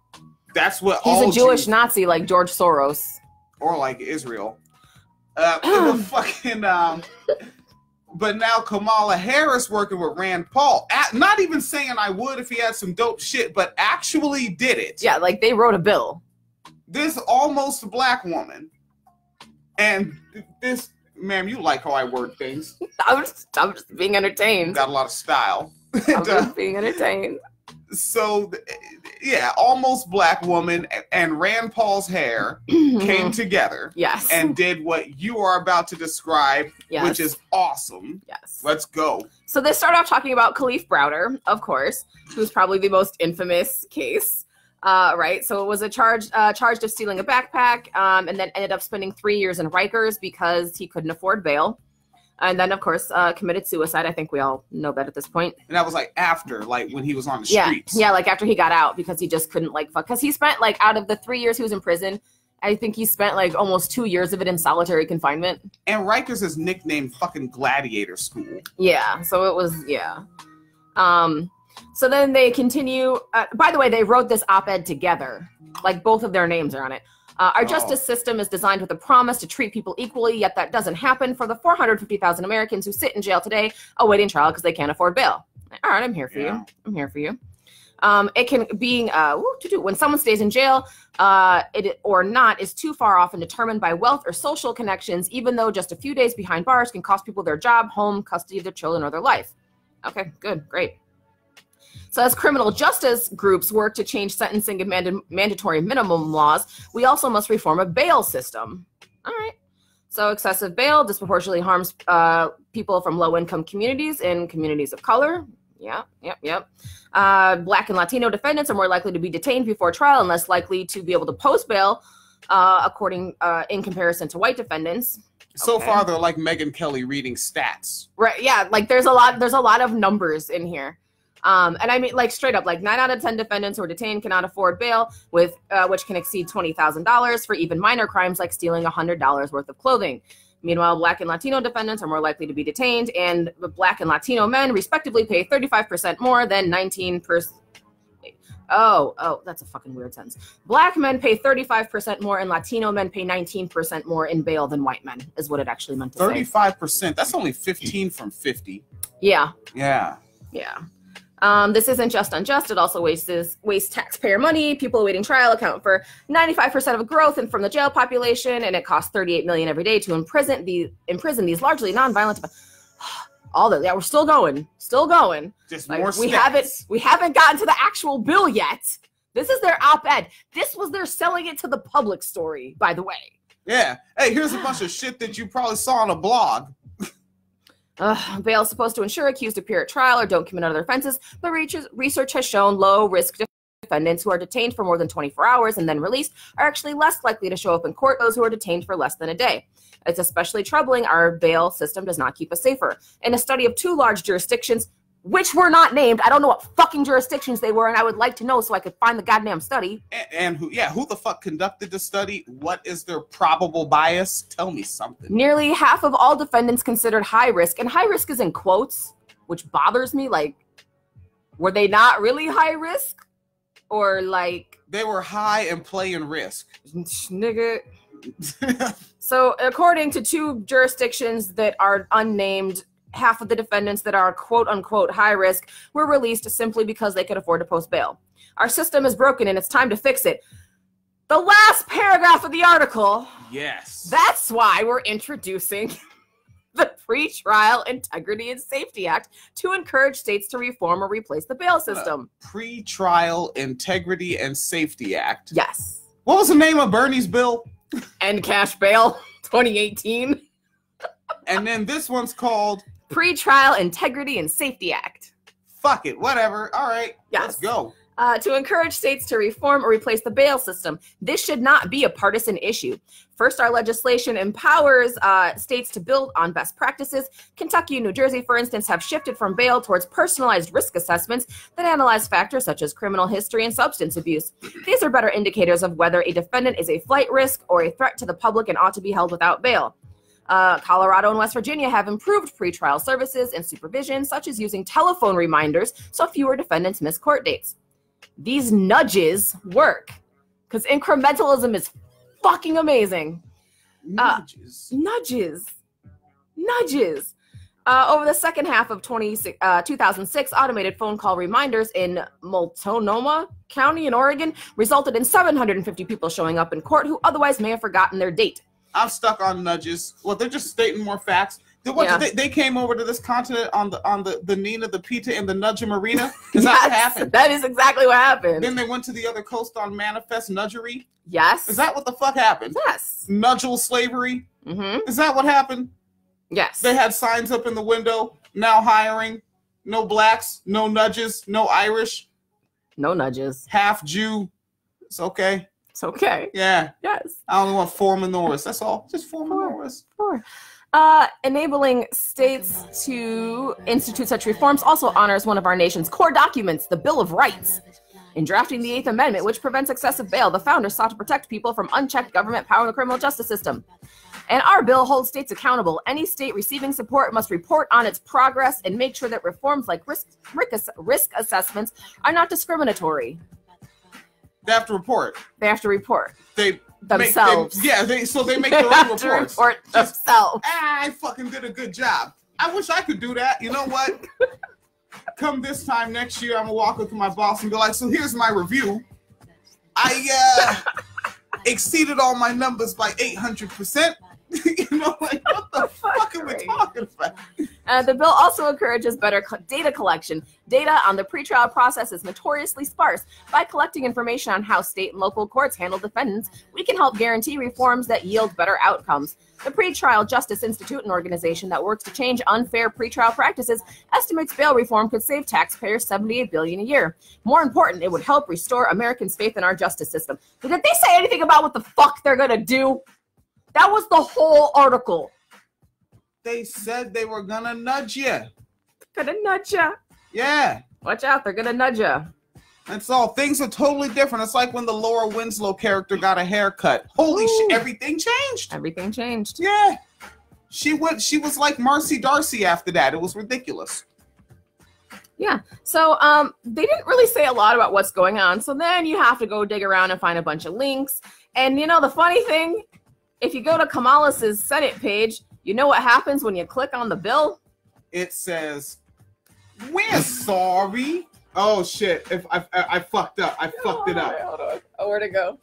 That's what He's a Jewish Nazi like George Soros. Or like Israel. Fucking, but now Kamala Harris working with Rand Paul. Not even saying I would if he had some dope shit, but actually did it. Yeah, like they wrote a bill. This almost black woman. And this... Ma'am, you like how I word things. I'm just being entertained. Got a lot of style. I'm just being entertained. So, yeah, almost black woman and Rand Paul's hair came together. Yes. And did what you are about to describe, which is awesome. Yes. Let's go. So they start off talking about Khalif Browder, of course, who's probably the most infamous case. Right. So it was charged of stealing a backpack, and then ended up spending 3 years in Rikers because he couldn't afford bail. And then, of course, committed suicide. I think we all know that at this point. And that was like after, like when he was on the streets. Yeah, like after he got out because he just couldn't like fuck. Because he spent like out of the 3 years he was in prison, I think he spent like almost 2 years of it in solitary confinement. And Rikers is nicknamed fucking Gladiator School. Yeah. So it was, yeah. So then they continue. By the way, they wrote this op-ed together. Like both of their names are on it. Our justice system is designed with a promise to treat people equally, yet that doesn't happen for the 450,000 Americans who sit in jail today awaiting trial because they can't afford bail. All right, I'm here for you. I'm here for you. It can being when someone stays in jail, it or not is too far off and determined by wealth or social connections, even though just a few days behind bars can cost people their job, home, custody of their children, or their life. Okay, good, great. So as criminal justice groups work to change sentencing and mandatory minimum laws, we also must reform a bail system. All right. So excessive bail disproportionately harms people from low-income communities and communities of color. Yep. Black and Latino defendants are more likely to be detained before trial and less likely to be able to post bail, in comparison to white defendants. So far, they're like Megyn Kelly reading stats. Right. Yeah. Like there's a lot of numbers in here. And I mean, like straight up, like 9 out of 10 defendants who are detained cannot afford bail, with which can exceed $20,000 for even minor crimes like stealing $100 worth of clothing. Meanwhile, Black and Latino defendants are more likely to be detained, and Black and Latino men respectively pay 35% more than 19%. Oh, that's a fucking weird sentence. Black men pay 35% more, and Latino men pay 19% more in bail than white men, is what it actually meant to say. 35%. That's only 15 from 50. Yeah. Yeah. This isn't just unjust. It also wastes taxpayer money. People awaiting trial account for 95% of growth and from the jail population, and it costs $38 million every day to imprison these largely nonviolent. We're still going. Just like, more stats. We haven't gotten to the actual bill yet. This is their op-ed. This was their selling it to the public story, by the way. Yeah. Hey, here's a bunch of shit that you probably saw on a blog. Bail is supposed to ensure accused appear at trial or don't commit other offenses, but research has shown low-risk defendants who are detained for more than 24 hours and then released are actually less likely to show up in court than those who are detained for less than a day. It's especially troubling our bail system does not keep us safer. In a study of 2 large jurisdictions, which were not named, I don't know what fucking jurisdictions they were, and I would like to know so I could find the goddamn study. And who the fuck conducted the study? What is their probable bias? Tell me something. Nearly half of all defendants considered high risk, and high risk is in quotes, which bothers me. Like, were they not really high risk? Or like... They were high and playing risk. Nigga. So, according to 2 jurisdictions that are unnamed, half of the defendants that are quote-unquote high risk were released simply because they could afford to post bail. Our system is broken and it's time to fix it. The last paragraph of the article. Yes. That's why we're introducing the Pretrial Integrity and Safety Act to encourage states to reform or replace the bail system. Pretrial Integrity and Safety Act. Yes. What was the name of Bernie's bill? End cash bail 2018. And then this one's called Pretrial Integrity and Safety Act. Fuck it, whatever. All right, Let's go. To encourage states to reform or replace the bail system. This should not be a partisan issue. First, our legislation empowers states to build on best practices. Kentucky and New Jersey, for instance, have shifted from bail towards personalized risk assessments that analyze factors such as criminal history and substance abuse. These are better indicators of whether a defendant is a flight risk or a threat to the public and ought to be held without bail. Colorado and West Virginia have improved pretrial services and supervision, such as using telephone reminders so fewer defendants miss court dates. These nudges work because incrementalism is fucking amazing. Nudges. Over the second half of 2006, automated phone call reminders in Multnomah County in Oregon resulted in 750 people showing up in court who otherwise may have forgotten their date. I'm stuck on nudges. Well, they're just stating more facts. They came over to this continent on the Nina, the Pita, and the Nudgem Arena. Is that what happened? That is exactly what happened. Then they went to the other coast on Manifest Nudgery. Yes. Is that what the fuck happened? Yes. Nudgel slavery. Mm-hmm. Is that what happened? Yes. They had signs up in the window. Now hiring. No blacks. No nudges. No Irish. No nudges. Half Jew. It's okay. It's okay. Yeah. Yes. I only want 4 menorahs. That's all. Just 4 menorahs. 4. Enabling states to institute such reforms also honors one of our nation's core documents, the Bill of Rights. In drafting the 8th Amendment, which prevents excessive bail, the founders sought to protect people from unchecked government power in the criminal justice system. And our bill holds states accountable. Any state receiving support must report on its progress and make sure that reforms like risk assessments are not discriminatory. They have to report. They have to report. They themselves. They make their own reports. Report themselves. I fucking did a good job. I wish I could do that. You know what? Come this time next year, I'm gonna walk up to my boss and be like, so here's my review. I exceeded all my numbers by 800%. You know, like, what the fuck are we talking about? The bill also encourages better data collection. Data on the pretrial process is notoriously sparse. By collecting information on how state and local courts handle defendants, we can help guarantee reforms that yield better outcomes. The Pretrial Justice Institute, an organization that works to change unfair pretrial practices, estimates bail reform could save taxpayers $78 billion a year. More important, it would help restore Americans' faith in our justice system. But did they say anything about what the fuck they're gonna do? That was the whole article. They said they were gonna nudge you. Gonna nudge you. Yeah. Watch out, they're gonna nudge you. That's all. Things are totally different. It's like when the Laura Winslow character got a haircut. Holy shit, everything changed. Everything changed. Yeah. She was like Marcy Darcy after that. It was ridiculous. Yeah. So they didn't really say a lot about what's going on. So then you have to go dig around and find a bunch of links. And you know the funny thing? If you go to Kamala's Senate page, you know what happens when you click on the bill? It says, we're sorry. Oh, shit. If I fucked up. I fucked it up. Hold on. Oh, where'd it go?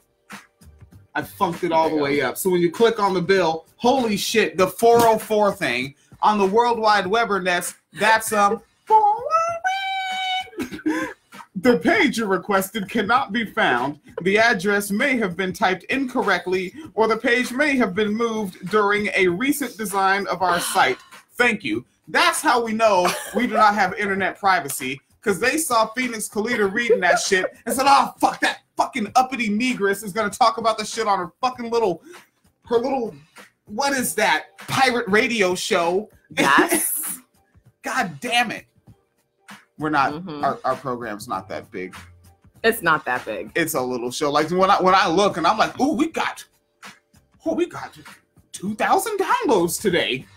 I funked it all the way up. So when you click on the bill, holy shit, the 404 thing on the World Wide Webernets, that's the page you requested cannot be found. The address may have been typed incorrectly, or the page may have been moved during a recent design of our site. Thank you. That's how we know we do not have internet privacy, because they saw Phoenix Kalita reading that shit and said, oh, fuck, that fucking uppity negress is going to talk about the shit on her fucking little, what is that, pirate radio show. Yes. God damn it. We're not, our program's not that big. It's not that big. It's a little show. Like when I look and I'm like, we got 2,000 downloads today.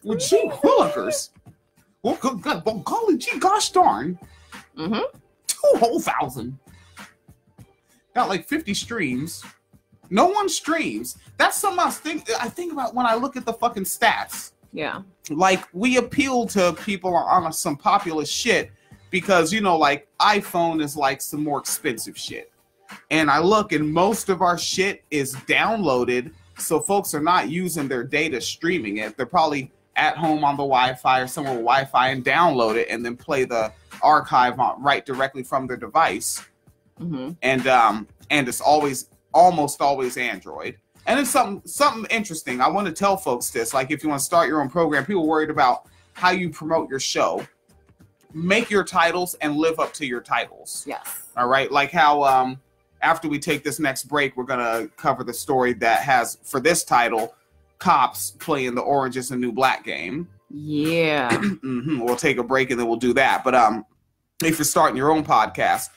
Well, gee, willikers. Well, good God, well, golly gee, gosh darn. 2,000. Got like 50 streams. No one streams. That's something I think about when I look at the fucking stats. Yeah. Like, we appeal to people on some popular shit because, you know, like, iPhone is like some more expensive shit. And I look and most of our shit is downloaded, so folks are not using their data streaming it. They're probably at home on the Wi-Fi or somewhere with Wi-Fi and download it and then play the archive right directly from their device. And it's almost always Android. And it's something interesting. I want to tell folks this. Like, if you want to start your own program, people worried about how you promote your show. Make your titles and live up to your titles. Yes. All right. Like how after we take this next break, we're going to cover the story that has, for this title, cops playing the Orange is the New Black game. Yeah. We'll take a break and then we'll do that. But if you're starting your own podcast,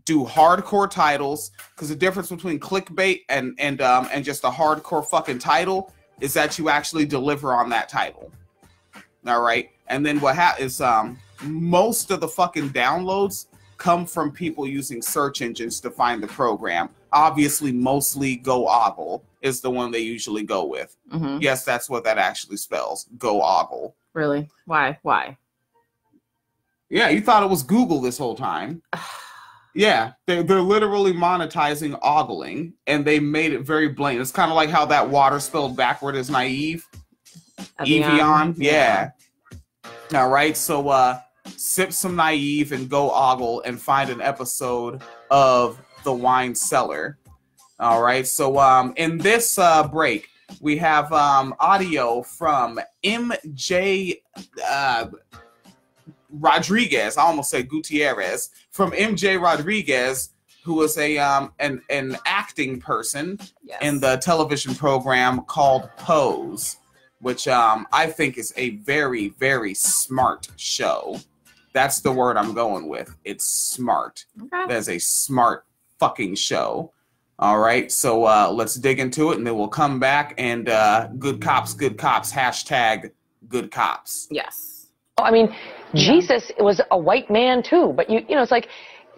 do hardcore titles, because the difference between clickbait and just a hardcore fucking title is that you actually deliver on that title. All right. And then what happens is most of the fucking downloads come from people using search engines to find the program. Obviously, mostly Go Ogle is the one they usually go with. Yes, that's what that actually spells. Go Ogle. Really? Why? Yeah, you thought it was Google this whole time. Yeah, they're literally monetizing ogling, and they made it very blatant. It's kind of like how that water spelled backward is naive. Evian. Yeah. All right, so sip some naive and go ogle and find an episode of The Wine Cellar. All right, so in this break, we have audio from MJ Rodriguez. I almost said Gutierrez. From MJ Rodriguez who is an acting person in the television program called Pose, which I think is a very, very smart show. That's the word I'm going with. It's smart. Okay. That's a smart fucking show. All right, so let's dig into it, and then we'll come back and good cops, hashtag good cops. Yes. I mean, Jesus was a white man too, but you know, it's like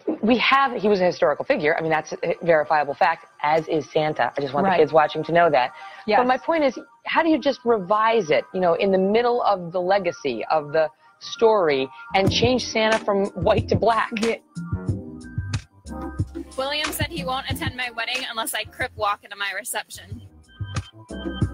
he was a historical figure. I mean, that's a verifiable fact, as is Santa. I just want the kids watching to know that. Yes. But my point is, how do you just revise it, you know, in the middle of the legacy of the story and change Santa from white to black? Yeah. William said he won't attend my wedding unless I crip walk into my reception.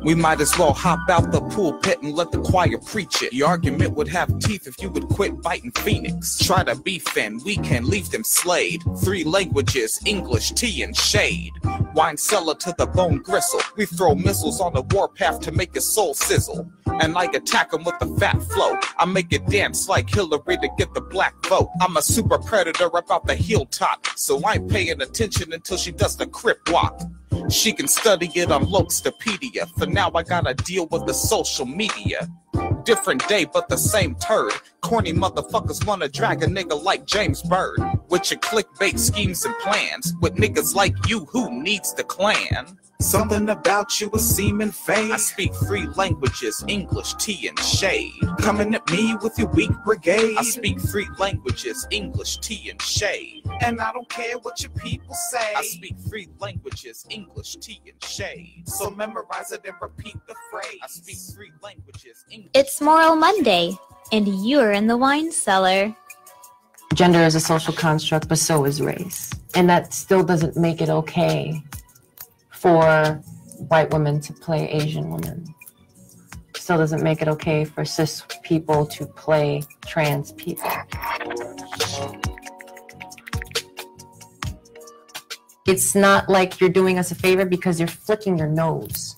We might as well hop out the pulpit and let the choir preach it. The argument would have teeth if you would quit biting Phoenix. Try to beef and we can leave them slayed. 3 languages, English, tea, and shade. Wine cellar to the bone gristle. We throw missiles on the warpath to make his soul sizzle. And I attack him with the fat flow. I make it dance like Hillary to get the black vote. I'm a super predator about the hilltop, so I ain't paying attention until she does the crip walk. She can study it on Loxtopedia. For now I gotta deal with the social media. Different day but the same turd. Corny motherfuckers wanna drag a nigga like James Byrd. With your clickbait schemes and plans. With niggas like you, who needs the clan? Something about you is seeming fake. I speak 3 languages, English, tea, and shade. Coming at me with your weak brigade. I speak 3 languages, English, tea, and shade. And I don't care what your people say. I speak 3 languages, English, tea, and shade. So memorize it and repeat the phrase. I speak 3 languages, English. It's Moral Monday, and you're in the wine cellar. Gender is a social construct, but so is race. And that still doesn't make it okay for white women to play Asian women. Still doesn't make it okay for cis people to play trans people. It's not like you're doing us a favor because you're flicking your nose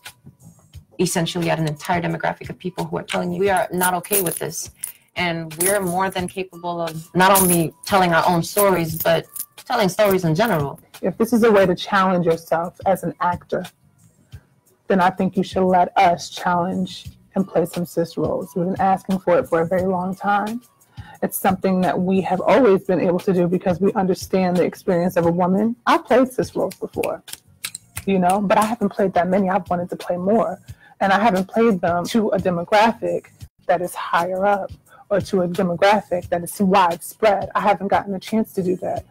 essentially at an entire demographic of people who are telling you we are not okay with this. And we're more than capable of not only telling our own stories, but telling stories in general. If this is a way to challenge yourself as an actor, then I think you should let us challenge and play some cis roles. We've been asking for it for a very long time. It's something that we have always been able to do because we understand the experience of a woman. I've played cis roles before, you know, but I haven't played that many. I've wanted to play more. And I haven't played them to a demographic that is higher up or to a demographic that is widespread. I haven't gotten a chance to do that.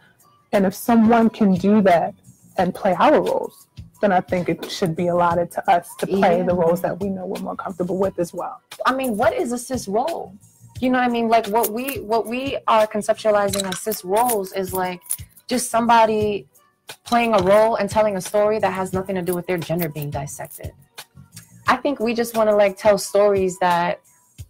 And if someone can do that and play our roles, then I think it should be allotted to us to play the roles that we know we're more comfortable with as well. I mean, what is a cis role? You know what I mean? Like what we are conceptualizing as cis roles is like just somebody playing a role and telling a story that has nothing to do with their gender being dissected. I think we just want to like tell stories that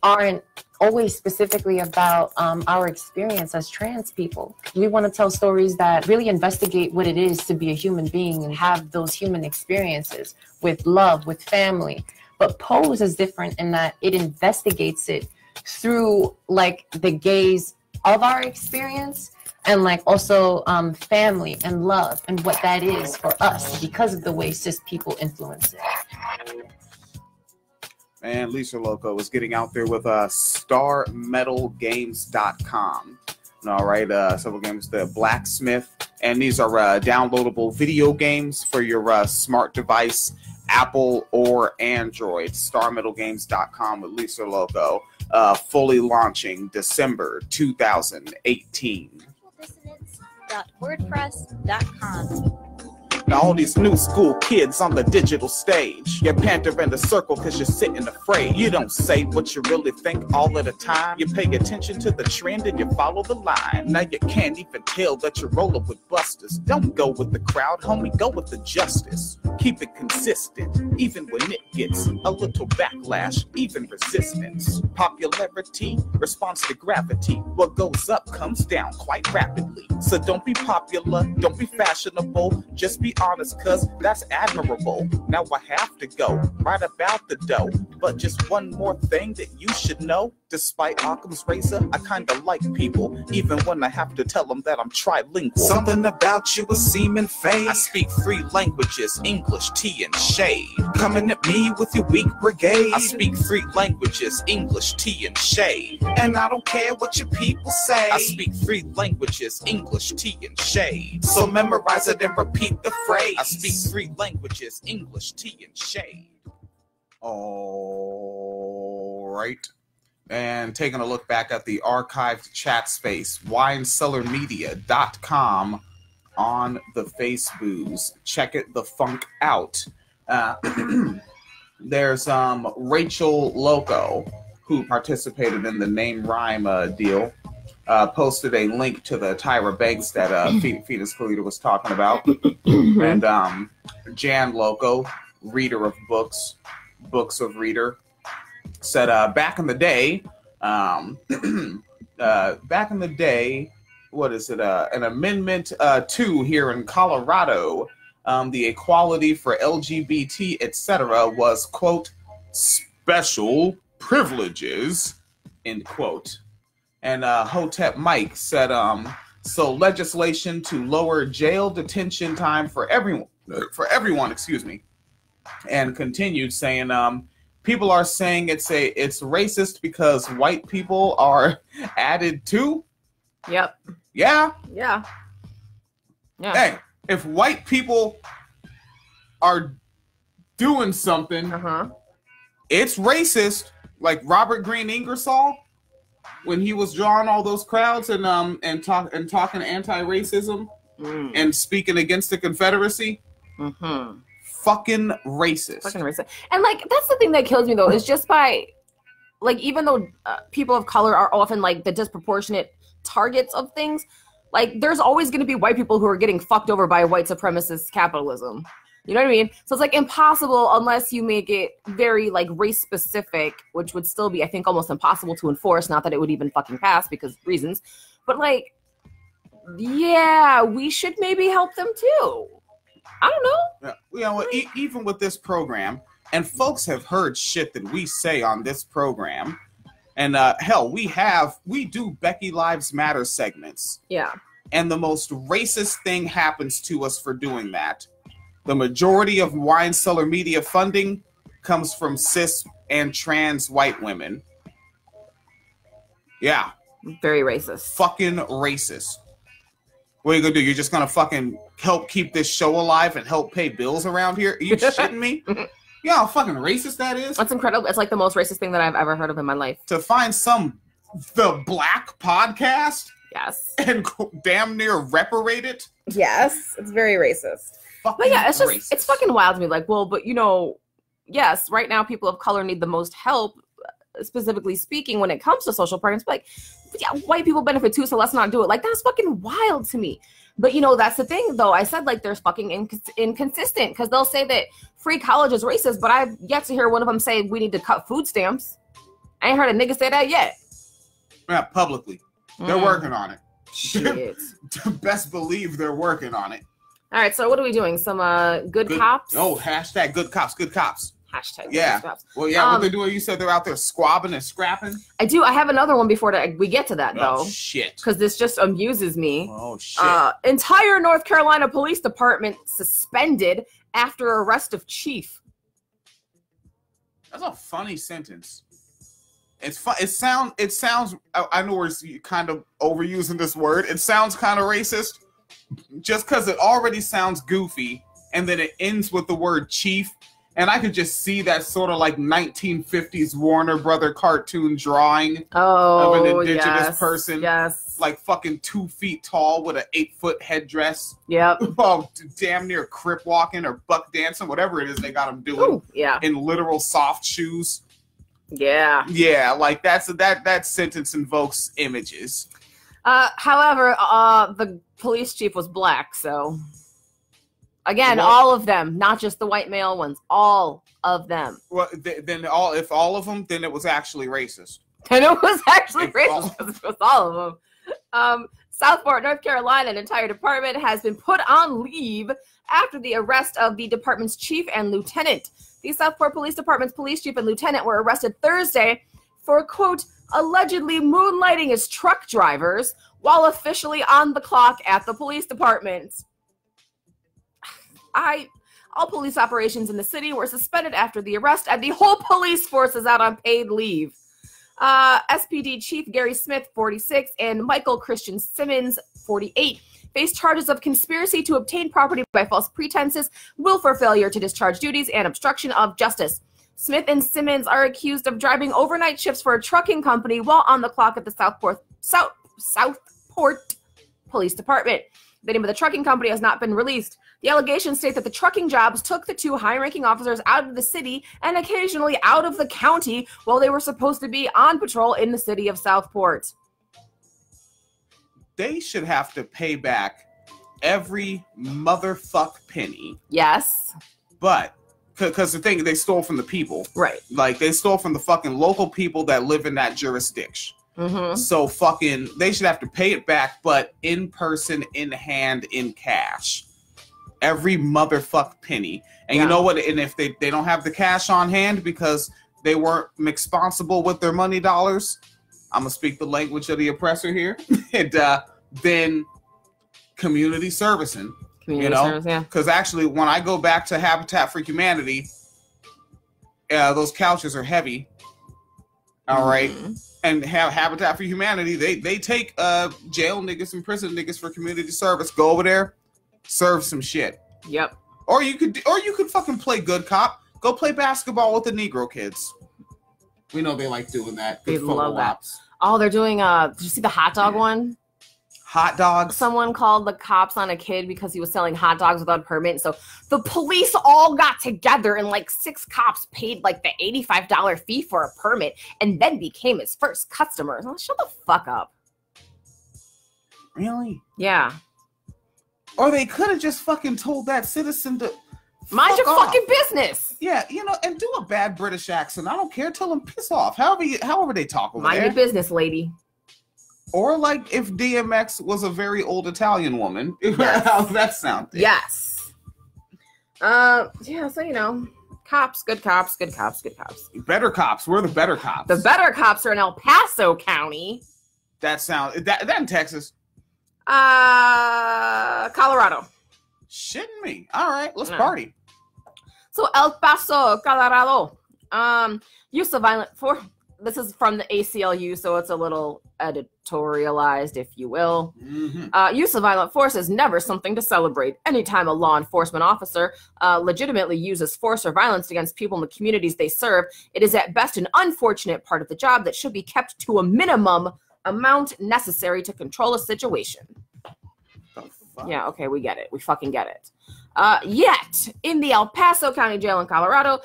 aren't always specifically about our experience as trans people. We want to tell stories that really investigate what it is to be a human being and have those human experiences with love, with family. But Pose is different in that it investigates it through like the gaze of our experience and like also family and love and what that is for us because of the way cis people influence it. And Lisa Loco is getting out there with starmetalgames.com. All right, several games, the Blacksmith, and these are downloadable video games for your smart device, Apple or Android. Starmetalgames.com with Lisa Loco, fully launching December 2018. Dissonance.wordpress.com. Now all these new school kids on the digital stage, you panter in the circle cause you're sitting afraid. You don't say what you really think all of the time. You pay attention to the trend and you follow the line. Now you can't even tell that you're rolling with busters. Don't go with the crowd, homie, go with the justice. Keep it consistent, even when it gets a little backlash, even resistance. Popularity responds to gravity. What goes up comes down quite rapidly. So don't be popular, don't be fashionable, just be honest, cause that's admirable. Now I have to go right about the dough. But just one more thing that you should know. Despite Occam's razor, I kinda like people, even when I have to tell them that I'm trilingual. Something about you is seeming fake. I speak 3 languages, English, tea, and shade. Coming at me with your weak brigade. I speak 3 languages, English, tea, and shade. And I don't care what your people say. I speak 3 languages, English, tea, and shade. So memorize it and repeat the phrase. I speak 3 languages, English, tea, and shade. All right. And taking a look back at the archived chat space, winecellarmedia.com on the Facebooks. Check it the funk out. There's Rachel Loco, who participated in the name rhyme deal, posted a link to the Tyra Banks that Phoenix Kalita was talking about. And Jan Loco, reader of books of reader, said back in the day, what is it? An amendment 2 here in Colorado, the equality for LGBT, etc., was, quote, special privileges, end quote. And Hotep Mike said, so legislation to lower jail detention time for everyone, excuse me, and continued saying, people are saying it's racist because white people are added to. Yep. Yeah. Yeah. Yeah. Hey, if white people are doing something, it's racist. Like Robert Green Ingersoll, when he was drawing all those crowds and talking anti-racism and speaking against the Confederacy. Fucking racist. Fucking racist. And like that's the thing that kills me though, is just by like, even though people of color are often like the disproportionate targets of things, like there's always going to be white people who are getting fucked over by white supremacist capitalism. You know what I mean? So it's like impossible unless you make it very like race specific, which would still be, I think, almost impossible to enforce. Not that it would even fucking pass because reasons, but like, yeah, we should maybe help them too. I don't know. Yeah, you know, even with this program, and folks have heard shit that we say on this program, and hell, we do Becky Lives Matter segments. Yeah. And the most racist thing happens to us for doing that. The majority of Wine Cellar Media funding comes from cis and trans white women. Yeah. Very racist. Fucking racist. What are you gonna do? You're just gonna fucking help keep this show alive and help pay bills around here? Are you shitting me? You know how fucking racist that is? That's incredible. It's like the most racist thing that I've ever heard of in my life. To find the Black podcast? Yes. And damn near reparate it? Yes. It's very racist. Fucking but yeah, it's just, racist. It's fucking wild to me. Like, well, but you know, yes, right now people of color need the most help, specifically speaking, when it comes to social programs. But like, yeah, white people benefit too, so let's not do it. Like, that's fucking wild to me. But you know, that's the thing though. I said like there's fucking inconsistent, because they'll say that free college is racist, but I've yet to hear one of them say we need to cut food stamps. I ain't heard a nigga say that yet. Yeah, publicly. They're working on it. Shit. Best believe they're working on it. All right, so what are we doing? Some good cops? Oh, hashtag good cops, good cops. Hashtag yeah. good cops. Well, yeah, what they're doing, you said they're out there squabbing and scrapping? I do. I have another one before we get to that, though. Oh, shit. Because this just amuses me. Oh, shit. Entire North Carolina Police Department suspended after arrest of chief. That's a funny sentence. It sounds, I know we're kind of overusing this word. It sounds kind of racist. Just because it already sounds goofy, and then it ends with the word chief, and I could just see that sort of like 1950s Warner Brother cartoon drawing of an indigenous person, like fucking 2 feet tall with an 8-foot headdress. Yep. Oh, damn near crip walking or buck dancing, whatever it is they got them doing. Ooh, yeah. In literal soft shoes. Yeah. Yeah, like that sentence invokes images. However, the police chief was black, so again, all of them, not just the white male ones, all of them. Well, if all of them, then it was actually racist. Then it was actually racist because it was all of them. Southport, North Carolina, an entire department has been put on leave after the arrest of the department's chief and lieutenant. The Southport Police Department's police chief and lieutenant were arrested Thursday for, quote, allegedly moonlighting as truck drivers while officially on the clock at the police department. All police operations in the city were suspended after the arrest, and the whole police force is out on paid leave. SPD Chief Gary Smith, 46, and Michael Christian Simmons, 48, face charges of conspiracy to obtain property by false pretenses, willful failure to discharge duties, and obstruction of justice. Smith and Simmons are accused of driving overnight shifts for a trucking company while on the clock at the Southport Police Department. The name of the trucking company has not been released. The allegations state that the trucking jobs took the two high-ranking officers out of the city and occasionally out of the county while they were supposed to be on patrol in the city of Southport. They should have to pay back every motherfuck penny. Yes. But, because the thing, they stole from the people. Right. Like, they stole from the fucking local people that live in that jurisdiction. Mm-hmm. So fucking, they should have to pay it back, but in person, in hand, in cash. Every motherfuck penny. And you know what? And if they don't have the cash on hand because they weren't responsible with their money dollars, I'm going to speak the language of the oppressor here. And then community servicing. Service, yeah. Because actually, when I go back to Habitat for Humanity, those couches are heavy. All right. And have Habitat for Humanity, they take jail niggas and prison niggas for community service. Go over there, serve some shit. Yep. Or you could fucking play good cop. Go play basketball with the Negro kids. We know they like doing that. They love that. Oh, they're doing did you see the hot dog one? Hot dogs. Someone called the cops on a kid because he was selling hot dogs without a permit. So the police all got together and like 6 cops paid like the $85 fee for a permit and then became his first customers. Oh, shut the fuck up. Really? Yeah. Or they could have just fucking told that citizen to mind your fucking business. Yeah, and do a bad British accent. I don't care. Tell them piss off. However they talk over there. Mind your business, lady. Or like if DMX was a very old Italian woman. Yes. How's that sound? Yes. Yeah, so cops, good cops, good cops, good cops. Better cops. We're the better cops. The better cops are in El Paso County. That in Texas. Colorado. Shitting me. All right, let's party. So El Paso, Colorado. Use of violent force. This is from the ACLU, so it's a little editorialized, if you will. Mm-hmm. Use of violent force is never something to celebrate. Anytime a law enforcement officer legitimately uses force or violence against people in the communities they serve, it is at best an unfortunate part of the job that should be kept to a minimum amount necessary to control a situation. Yeah, okay, we get it. We fucking get it. Yet, in the El Paso County Jail in Colorado,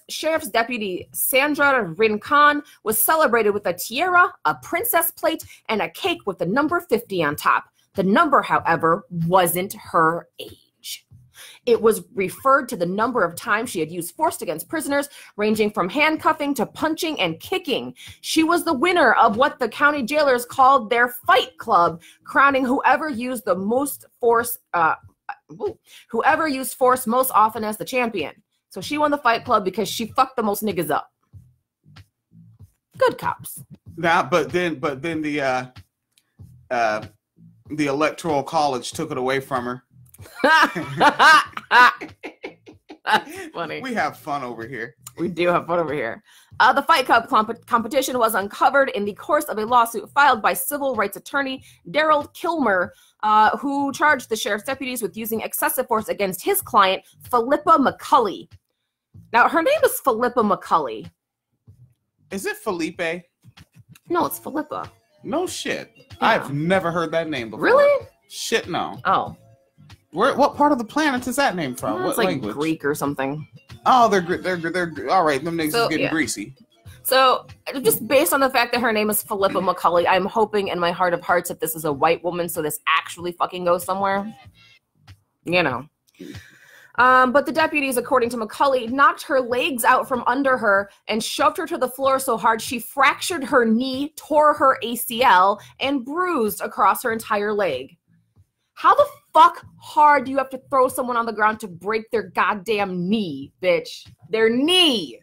Sheriff's Deputy Sandra Rincon was celebrated with a tiara, a princess plate, and a cake with the number 50 on top. The number, however, wasn't her age. It was referred to the number of times she had used force against prisoners, ranging from handcuffing to punching and kicking. She was the winner of what the county jailers called their fight club, crowning whoever used the most force, whoever used force most often as the champion. So she won the fight club because she fucked the most niggas up. Good cops. But then the Electoral College took it away from her. That's funny. We have fun over here. We do have fun over here. The Fight Club competition was uncovered in the course of a lawsuit filed by civil rights attorney Daryl Kilmer, who charged the sheriff's deputies with using excessive force against his client, Philippa McCulley. Now, her name is Philippa McCulley. Is it Felipe? No, it's Philippa. No shit. Yeah. I've never heard that name before. Really? Shit, no. Oh. What part of the planet is that name from? It's what like language? Greek or something. Oh, they're all right. Them niggas is getting greasy. So, just based on the fact that her name is Philippa McCulley, I'm hoping in my heart of hearts that this is a white woman, so this actually fucking goes somewhere. But the deputies, according to McCulley, knocked her legs out from under her and shoved her to the floor so hard she fractured her knee, tore her ACL, and bruised across her entire leg. How the fuck hard do you have to throw someone on the ground to break their goddamn knee, bitch? Their knee.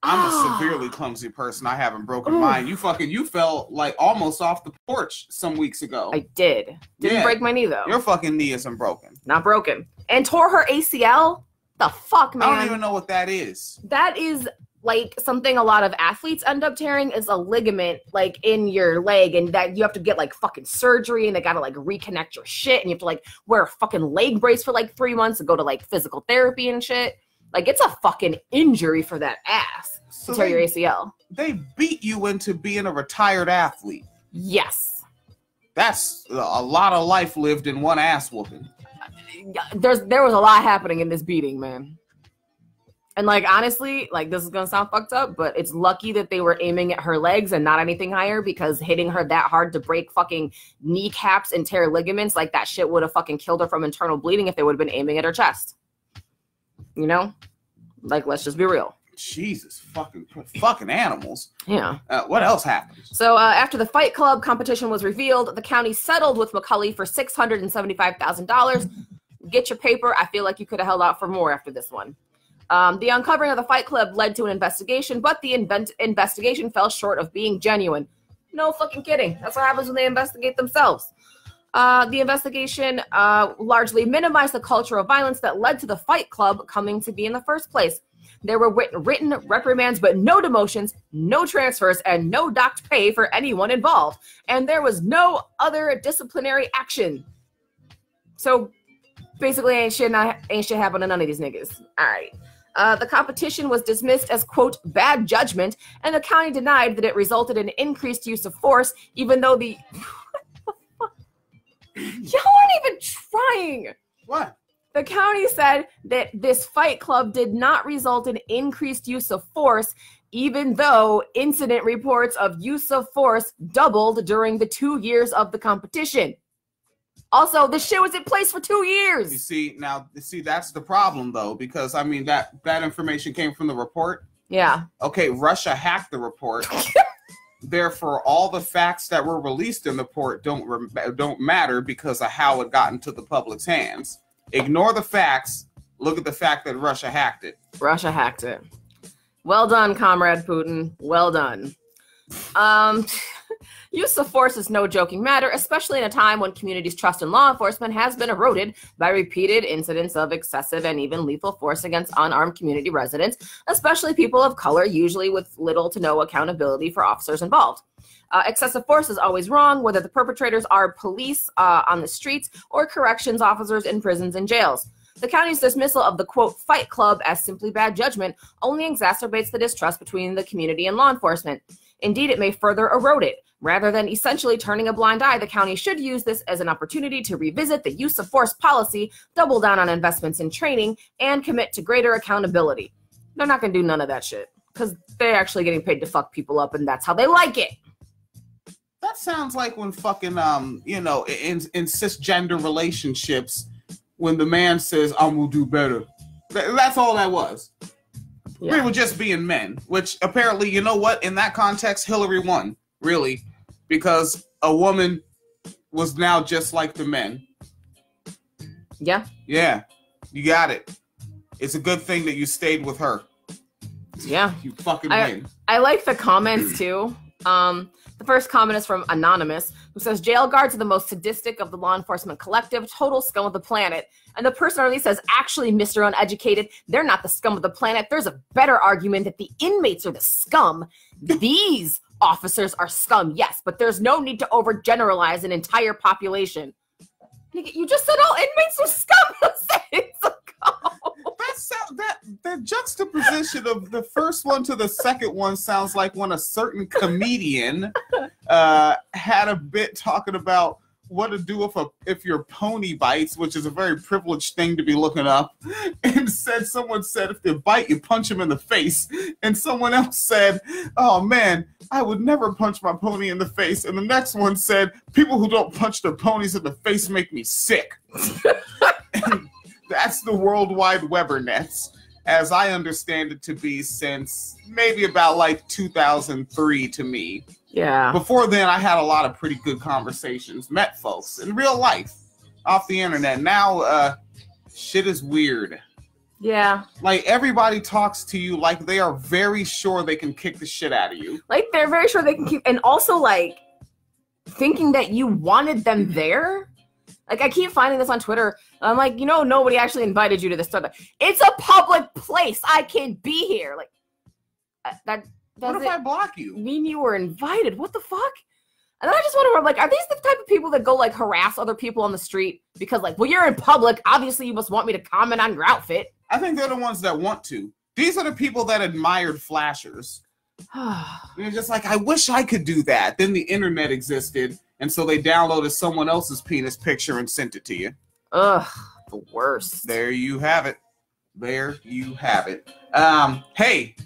I'm a severely clumsy person. I haven't broken mine. You fell like almost off the porch some weeks ago. I did. Didn't break my knee though. Your fucking knee isn't broken. Not broken. And tore her ACL? The fuck, man? I don't even know what that is. That is like something a lot of athletes end up tearing, is a ligament like in your leg, and that you have to get like fucking surgery, and they gotta like reconnect your shit, and you have to like wear a fucking leg brace for like 3 months and go to like physical therapy and shit. Like, it's a fucking injury for that ass to tear your ACL. They beat you into being a retired athlete. Yes. That's a lot of life lived in one ass whooping. There was a lot happening in this beating, man. And, like, honestly, like, this is going to sound fucked up, but it's lucky that they were aiming at her legs and not anything higher, because hitting her that hard to break fucking kneecaps and tear ligaments, like, that shit would have fucking killed her from internal bleeding if they would have been aiming at her chest. You know? Like, let's just be real. Jesus, fucking animals. Yeah. What else happened? So after the Fight Club competition was revealed, the county settled with McCulley for $675,000. Get your paper. I feel like you could have held out for more after this one. The uncovering of the Fight Club led to an investigation, but the investigation fell short of being genuine. No fucking kidding. That's what happens when they investigate themselves. The investigation largely minimized the culture of violence that led to the Fight Club coming to be in the first place. There were written reprimands, but no demotions, no transfers, and no docked pay for anyone involved. And there was no other disciplinary action. So basically, ain't shit happened to none of these niggas. All right. The competition was dismissed as, quote, bad judgment, and the county denied that it resulted in increased use of force, even though the... Y'all aren't even trying. What? The county said that this Fight Club did not result in increased use of force, even though incident reports of use of force doubled during the 2 years of the competition. Also, this shit was in place for 2 years. You see, that's the problem, though, because, I mean, that information came from the report. Yeah. Okay, Russia hacked the report. Therefore, all the facts that were released in the report don't matter because of how it got into the public's hands. Ignore the facts. Look at the fact that Russia hacked it. Russia hacked it. Well done, Comrade Putin. Well done. Use of force is no joking matter, especially in a time when communities' trust in law enforcement has been eroded by repeated incidents of excessive and even lethal force against unarmed community residents, especially people of color, usually with little to no accountability for officers involved. Excessive force is always wrong, whether the perpetrators are police on the streets or corrections officers in prisons and jails. The county's dismissal of the, quote, Fight Club as simply bad judgment only exacerbates the distrust between the community and law enforcement. Indeed, it may further erode it. Rather than essentially turning a blind eye, the county should use this as an opportunity to revisit the use of force policy, double down on investments in training, and commit to greater accountability. They're not going to do none of that shit because they're actually getting paid to fuck people up, and that's how they like it. That sounds like when fucking, in cisgender relationships, when the man says, I'm going to do better. That's all that was. Yeah. We were just being men, which apparently, you know what? In that context, Hillary won, really, because a woman was now just like the men. Yeah. Yeah, you got it. It's a good thing that you stayed with her. Yeah. You fucking win. I like the comments, too. The first comment is from Anonymous, who says, jail guards are the most sadistic of the law enforcement collective, total scum of the planet. And the person underneath says, actually, Mr. Uneducated, they're not the scum of the planet. There's a better argument that the inmates are the scum. These officers are scum, yes, but there's no need to overgeneralize an entire population. You just said all inmates were scum a second ago. That juxtaposition of the first one to the second one sounds like when a certain comedian had a bit talking about what to do if your pony bites, which is a very privileged thing to be looking up, and someone said if they bite you punch them in the face, and someone else said, oh man, I would never punch my pony in the face, and the next one said people who don't punch their ponies in the face make me sick. That's the World Wide Weber nets, as I understand it to be since maybe about like 2003 to me. Yeah. Before then, I had a lot of pretty good conversations, met folks in real life. off the internet. Now, shit is weird. Yeah. Like, everybody talks to you like they are very sure they can kick the shit out of you. Like, they're very sure they can keep, and also, like, thinking that you wanted them there. Like, I keep finding this on Twitter. I'm like, nobody actually invited you to this stuff. It's a public place. I can be here. Like, that doesn't what if I block you? Mean you were invited. What the fuck? And then I just wonder, like, are these the type of people that go, like, harass other people on the street? Because, like, well, you're in public. Obviously, you must want me to comment on your outfit. I think they're the ones that want to. These are the people that admired flashers. You're just like, I wish I could do that. Then the internet existed, and so they downloaded someone else's penis picture and sent it to you. Ugh, the worst. There you have it. There you have it. Hey.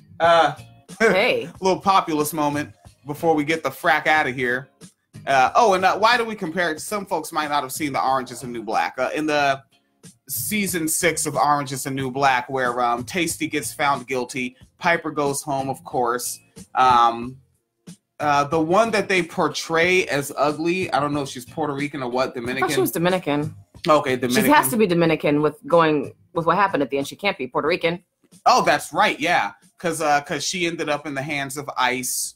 Hey. Little populist moment before we get the frack out of here. Why do we compare it? Some folks might not have seen the Orange is the New Black. In the season 6 of Orange is the New Black, where Tasty gets found guilty, Piper goes home, of course. The one that they portray as ugly, I don't know if she's Puerto Rican or what, Dominican. I thought she was Dominican. Okay, Dominican. She has to be Dominican with what happened at the end. She can't be Puerto Rican. Oh, that's right, yeah. Because she ended up in the hands of ICE.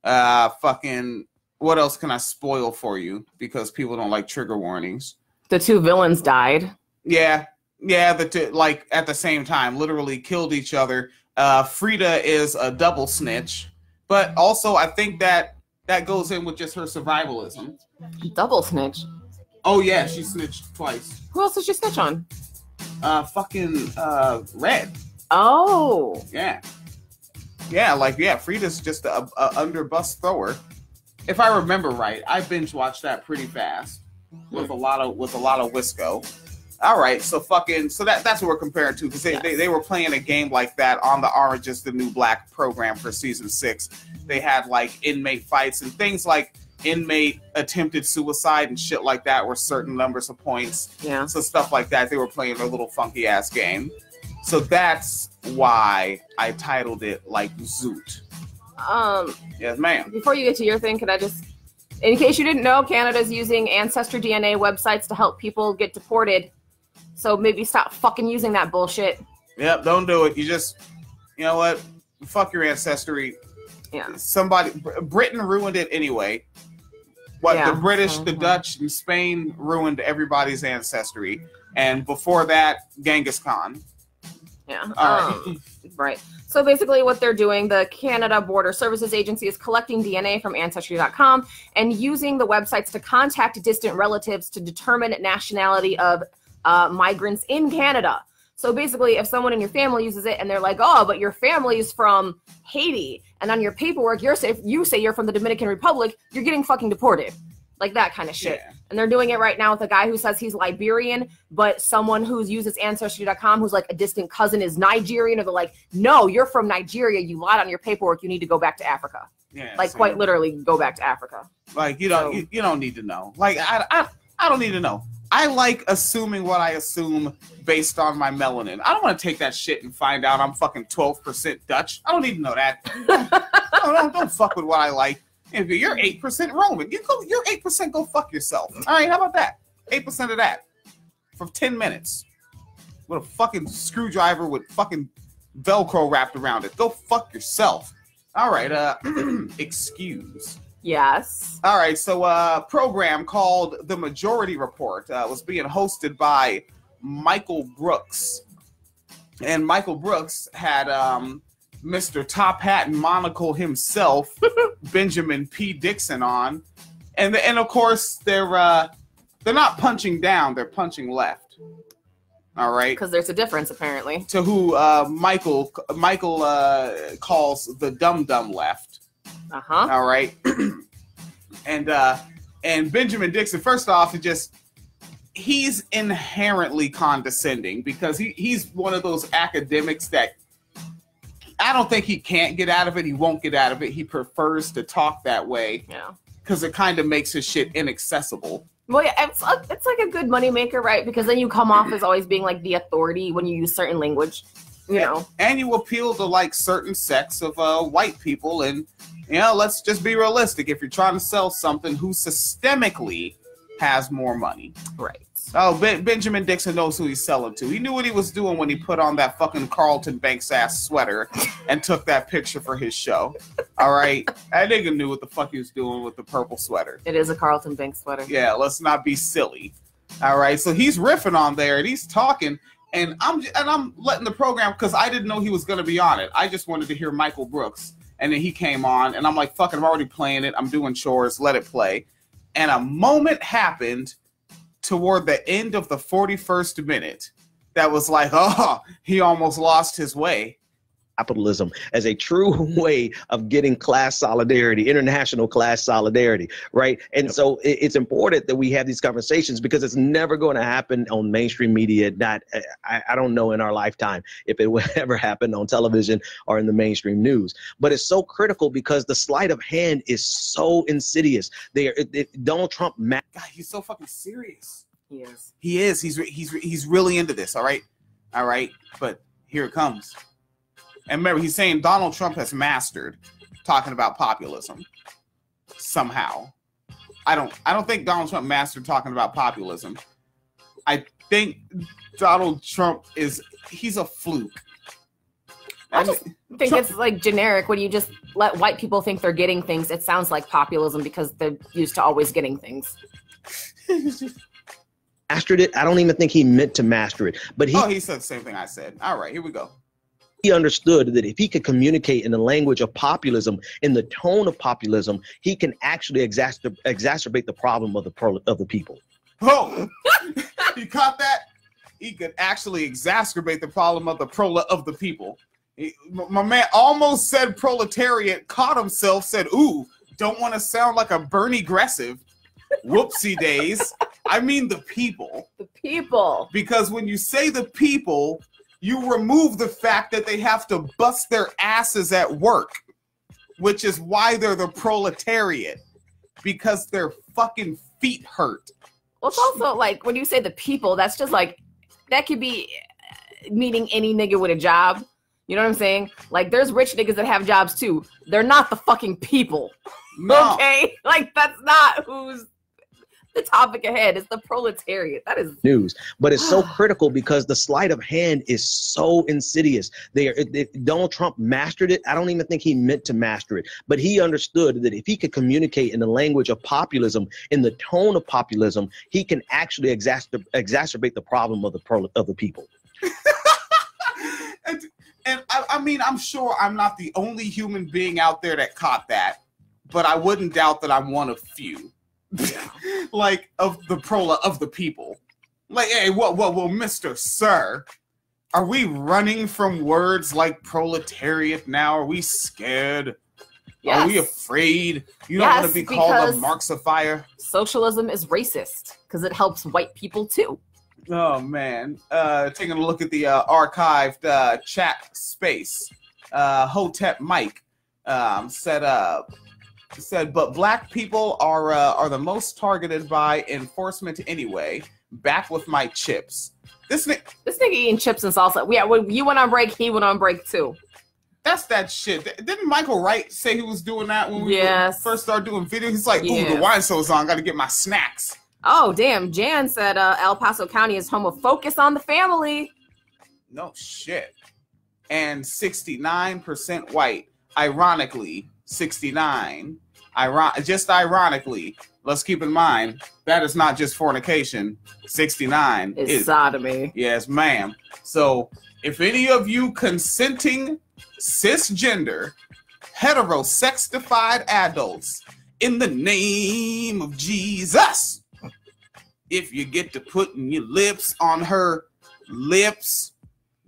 What else can I spoil for you? Because people don't like trigger warnings. The 2 villains died. Yeah, like at the same time, literally killed each other. Frida is a double snitch, but also I think that goes in with just her survivalism. Double snitch? Oh yeah, she snitched twice. Who else did she snitch on? Red. Oh. Yeah. Yeah, Frida's just a underbus thrower. If I remember right, I binge watched that pretty fast with a lot of Wisco. All right, so that's what we're comparing to, because they were playing a game like that on the Orange is the New Black program for season 6. They had like inmate fights and things like inmate attempted suicide and shit like that, were certain numbers of points. Yeah. So stuff like that. They were playing a little funky ass game. So that's why I titled it like Zoot. Yes, ma'am. Before you get to your thing, can I just, in case you didn't know, Canada's using Ancestry DNA websites to help people get deported. So maybe stop fucking using that bullshit. Yep, don't do it. You know what? Fuck your ancestry. Yeah. Britain ruined it anyway. The British, the Dutch, and Spain ruined everybody's ancestry. And before that, Genghis Khan. Yeah. All right. Right. So basically what they're doing, the Canada Border Services Agency is collecting DNA from Ancestry.com and using the websites to contact distant relatives to determine nationality of migrants in Canada. So basically, if someone in your family uses it and they're like, oh, but your family's from Haiti, and on your paperwork you say you're from the Dominican Republic, you're getting fucking deported. Like that kind of shit. Yeah. And they're doing it right now with a guy who says he's Liberian, but someone who uses Ancestry.com who's like a distant cousin is Nigerian, or they're like, no, you're from Nigeria, you lied on your paperwork, you need to go back to Africa. Yeah, like quite literally go back to Africa. Like you don't need to know. Like I don't need to know. I like assuming what I assume based on my melanin. I don't want to take that shit and find out I'm fucking 12% Dutch. I don't need to know that. don't fuck with what I like. If you're 8% Roman, you're 8%, go fuck yourself. All right, how about that? 8% of that for 10 minutes with a fucking screwdriver with fucking Velcro wrapped around it. Go fuck yourself. All right, excuse. Yes. All right, so a program called The Majority Report was being hosted by Michael Brooks. And Michael Brooks had Mr. Top Hat and Monocle himself, Benjamin P. Dixon, on. And of course, they're not punching down, they're punching left. All right? Because there's a difference, apparently. To who Michael calls the dumb left. Uh-huh. All right. And Benjamin Dixon, first off, he's inherently condescending, because he's one of those academics that I don't think he can't get out of it. He won't get out of it. He prefers to talk that way. Yeah. Because it kind of makes his shit inaccessible. Well, yeah, it's like a good moneymaker, right? Because then you come off as always being like the authority when you use certain language, you know. And you appeal to like certain sects of white people. And, let's just be realistic. If you're trying to sell something, who systemically has more money. Right. Oh, Benjamin Dixon knows who he's selling to. He knew what he was doing when he put on that fucking Carlton Banks ass sweater and took that picture for his show. All right? That nigga knew what the fuck he was doing with the purple sweater. It is a Carlton Banks sweater. Yeah, let's not be silly. All right? So he's riffing on there and he's talking, and I'm letting the program, because I didn't know he was going to be on it. I just wanted to hear Michael Brooks, and then he came on, and I'm like, fuck it, I'm already playing it. I'm doing chores. Let it play. And a moment happened toward the end of the 41st minute that was like, oh, he almost lost his way. Capitalism as a true way of getting class solidarity, international class solidarity, right? And so it's important that we have these conversations, because it's never going to happen on mainstream media. I don't know in our lifetime if it will ever happen on television or in the mainstream news. But it's so critical because the sleight of hand is so insidious. Donald Trump, God, he's so fucking serious. He is. He is. He's really into this. All right. But here it comes. And remember, he's saying Donald Trump has mastered talking about populism somehow. I don't think Donald Trump mastered talking about populism. I think Donald Trump he's a fluke. I just think it's like generic. When you just let white people think they're getting things, it sounds like populism because they're used to always getting things. Mastered it. I don't even think he meant to master it. But he said the same thing I said. All right, here we go. He understood that if he could communicate in the language of populism, in the tone of populism, he can actually exacerbate the problem of the people. Oh, you caught that? He could actually exacerbate the problem of the people. My man almost said proletariat, caught himself, said, ooh, don't want to sound like a Bernie aggressive. Whoopsie days. I mean the people. The people. Because when you say the people, you remove the fact that they have to bust their asses at work, which is why they're the proletariat, because their fucking feet hurt. Well, it's also like when you say the people, that's just like, that could be meaning any nigga with a job. You know what I'm saying? Like, there's rich niggas that have jobs too. They're not the fucking people. No. Okay? Like, that's not who's the topic ahead. It's the proletariat. That is news, but it's so critical because the sleight of hand is so insidious. Donald Trump mastered it. I don't even think he meant to master it, but he understood that if he could communicate in the language of populism, in the tone of populism, he can actually exacerbate the problem of the people. And I mean, I'm sure I'm not the only human being out there that caught that, but I wouldn't doubt that I'm one of few. Like, of the people. Like, hey, well, Mr. Sir, are we running from words like proletariat now? Are we scared? Yes. Are we afraid? You don't want to be called a Marxifier? Socialism is racist because it helps white people too. Oh, man. Taking a look at the archived chat space. Hotep Mike said, but black people are the most targeted by enforcement anyway. Back with my chips. This nigga eating chips and salsa. Yeah, when you went on break, he went on break too. That's that shit. Didn't Michael Wright say he was doing that when we first started doing videos? He's like, ooh, the wine so's on. Got to get my snacks. Oh, damn. Jan said El Paso County is home of Focus on the Family. No shit. And 69% white. Ironically, 69. Just ironically, let's keep in mind, that is not just fornication. 69 is sodomy. Yes, ma'am. So if any of you consenting cisgender, heterosextified adults, in the name of Jesus, if you get to putting your lips on her lips,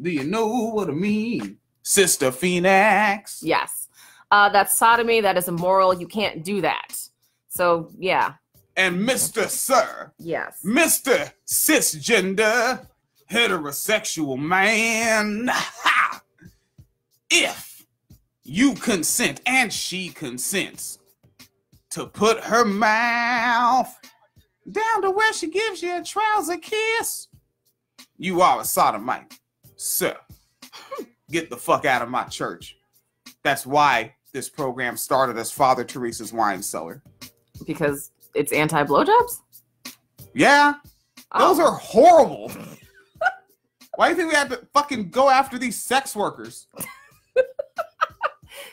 do you know what I mean? Sister Phoenix. Yes. That's sodomy. That is immoral. You can't do that. So, yeah. And Mr. Sir. Yes. Mr. Cisgender, heterosexual man. Ha! If you consent, and she consents, to put her mouth down to where she gives you a trouser kiss, you are a sodomite. Sir, get the fuck out of my church. That's why this program started as Father Teresa's wine cellar. Because it's anti-blowjobs? Yeah. Those are horrible. Why do you think we have to fucking go after these sex workers?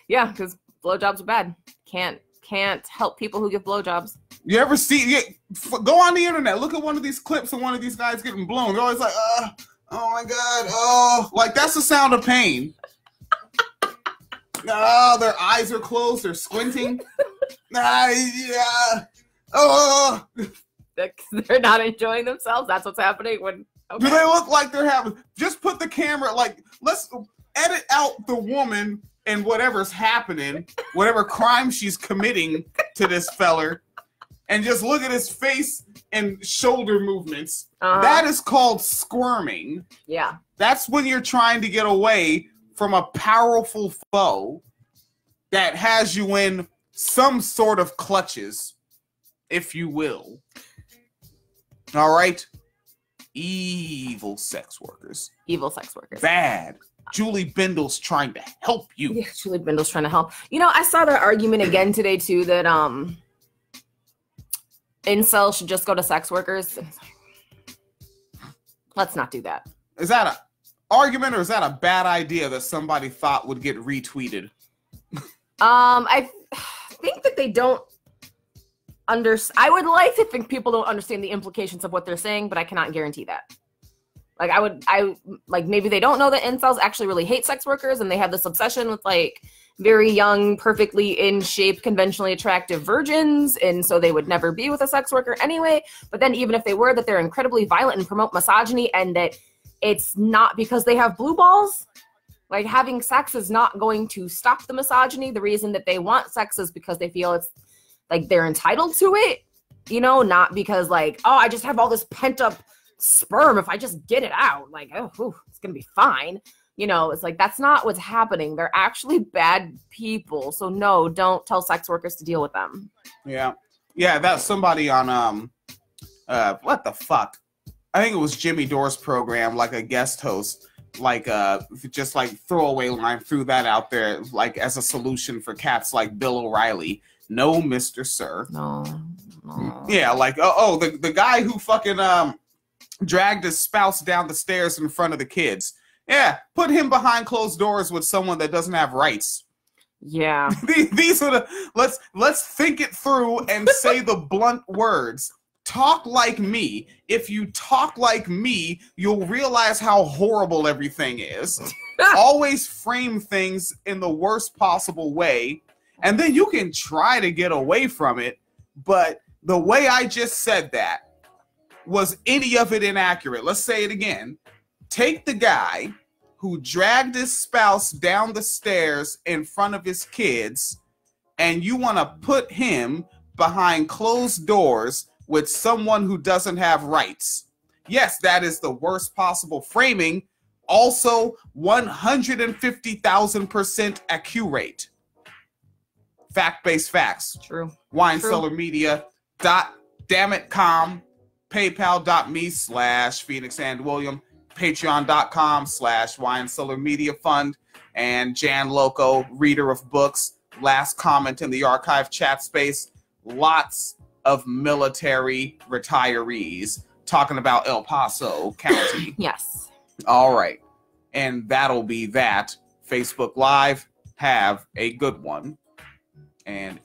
Yeah, because blowjobs are bad. Can't help people who give blowjobs. You ever go on the internet, look at one of these clips of one of these guys getting blown. They're always like, oh my God, oh. Like, that's the sound of pain. Their eyes are closed, they're squinting. Yeah. Oh. They're not enjoying themselves. That's what's happening when. Okay. Do they look like they're having? Just put the camera, like, let's edit out the woman and whatever's happening, whatever crime she's committing to this feller, and just look at his face and shoulder movements. That is called squirming. Yeah. That's when you're trying to get away from a powerful foe that has you in some sort of clutches, if you will. All right? Evil sex workers. Evil sex workers. Bad. Julie Bindle's trying to help you. Yeah, Julie Bindle's trying to help. You know, I saw the argument again today, too, that incels should just go to sex workers. Let's not do that. Is that an argument or is that a bad idea that somebody thought would get retweeted? I think that they don't I would like to think people don't understand the implications of what they're saying, but I cannot guarantee that. Like, maybe they don't know that incels actually really hate sex workers and they have this obsession with, like, very young, perfectly in shape, conventionally attractive virgins, and so they would never be with a sex worker anyway. But then even if they were, that they're incredibly violent and promote misogyny, and that it's not because they have blue balls. Like, having sex is not going to stop the misogyny. The reason that they want sex is because they feel it's, like, they're entitled to it, you know, not because, like, oh, I just have all this pent up sperm. If I just get it out, like, oh, it's going to be fine. You know, it's like, that's not what's happening. They're actually bad people. So no, don't tell sex workers to deal with them. Yeah. Yeah. That's somebody on, what the fuck? I think it was Jimmy Dore's program, like a guest host, like, just like throwaway line, threw that out there, like as a solution for cats like Bill O'Reilly. No, Mr. Sir. No. Yeah, like, the guy who fucking dragged his spouse down the stairs in front of the kids. Yeah, put him behind closed doors with someone that doesn't have rights. Yeah. These are the let's think it through and say the blunt words. Talk like me. If you talk like me, you'll realize how horrible everything is. Always frame things in the worst possible way. And then you can try to get away from it, but the way I just said that, was any of it inaccurate? Let's say it again. Take the guy who dragged his spouse down the stairs in front of his kids, and you want to put him behind closed doors with someone who doesn't have rights. Yes, that is the worst possible framing. Also, 150,000% accurate. Fact-based facts. True. WineCellarMedia.com, PayPal.me/PhoenixandWilliam, Patreon.com/WineCellarMediaFund, and Jan Loco, reader of books. Last comment in the archive chat space. Lots of military retirees talking about El Paso County. Yes. All right. And that'll be that. Facebook Live. Have a good one. And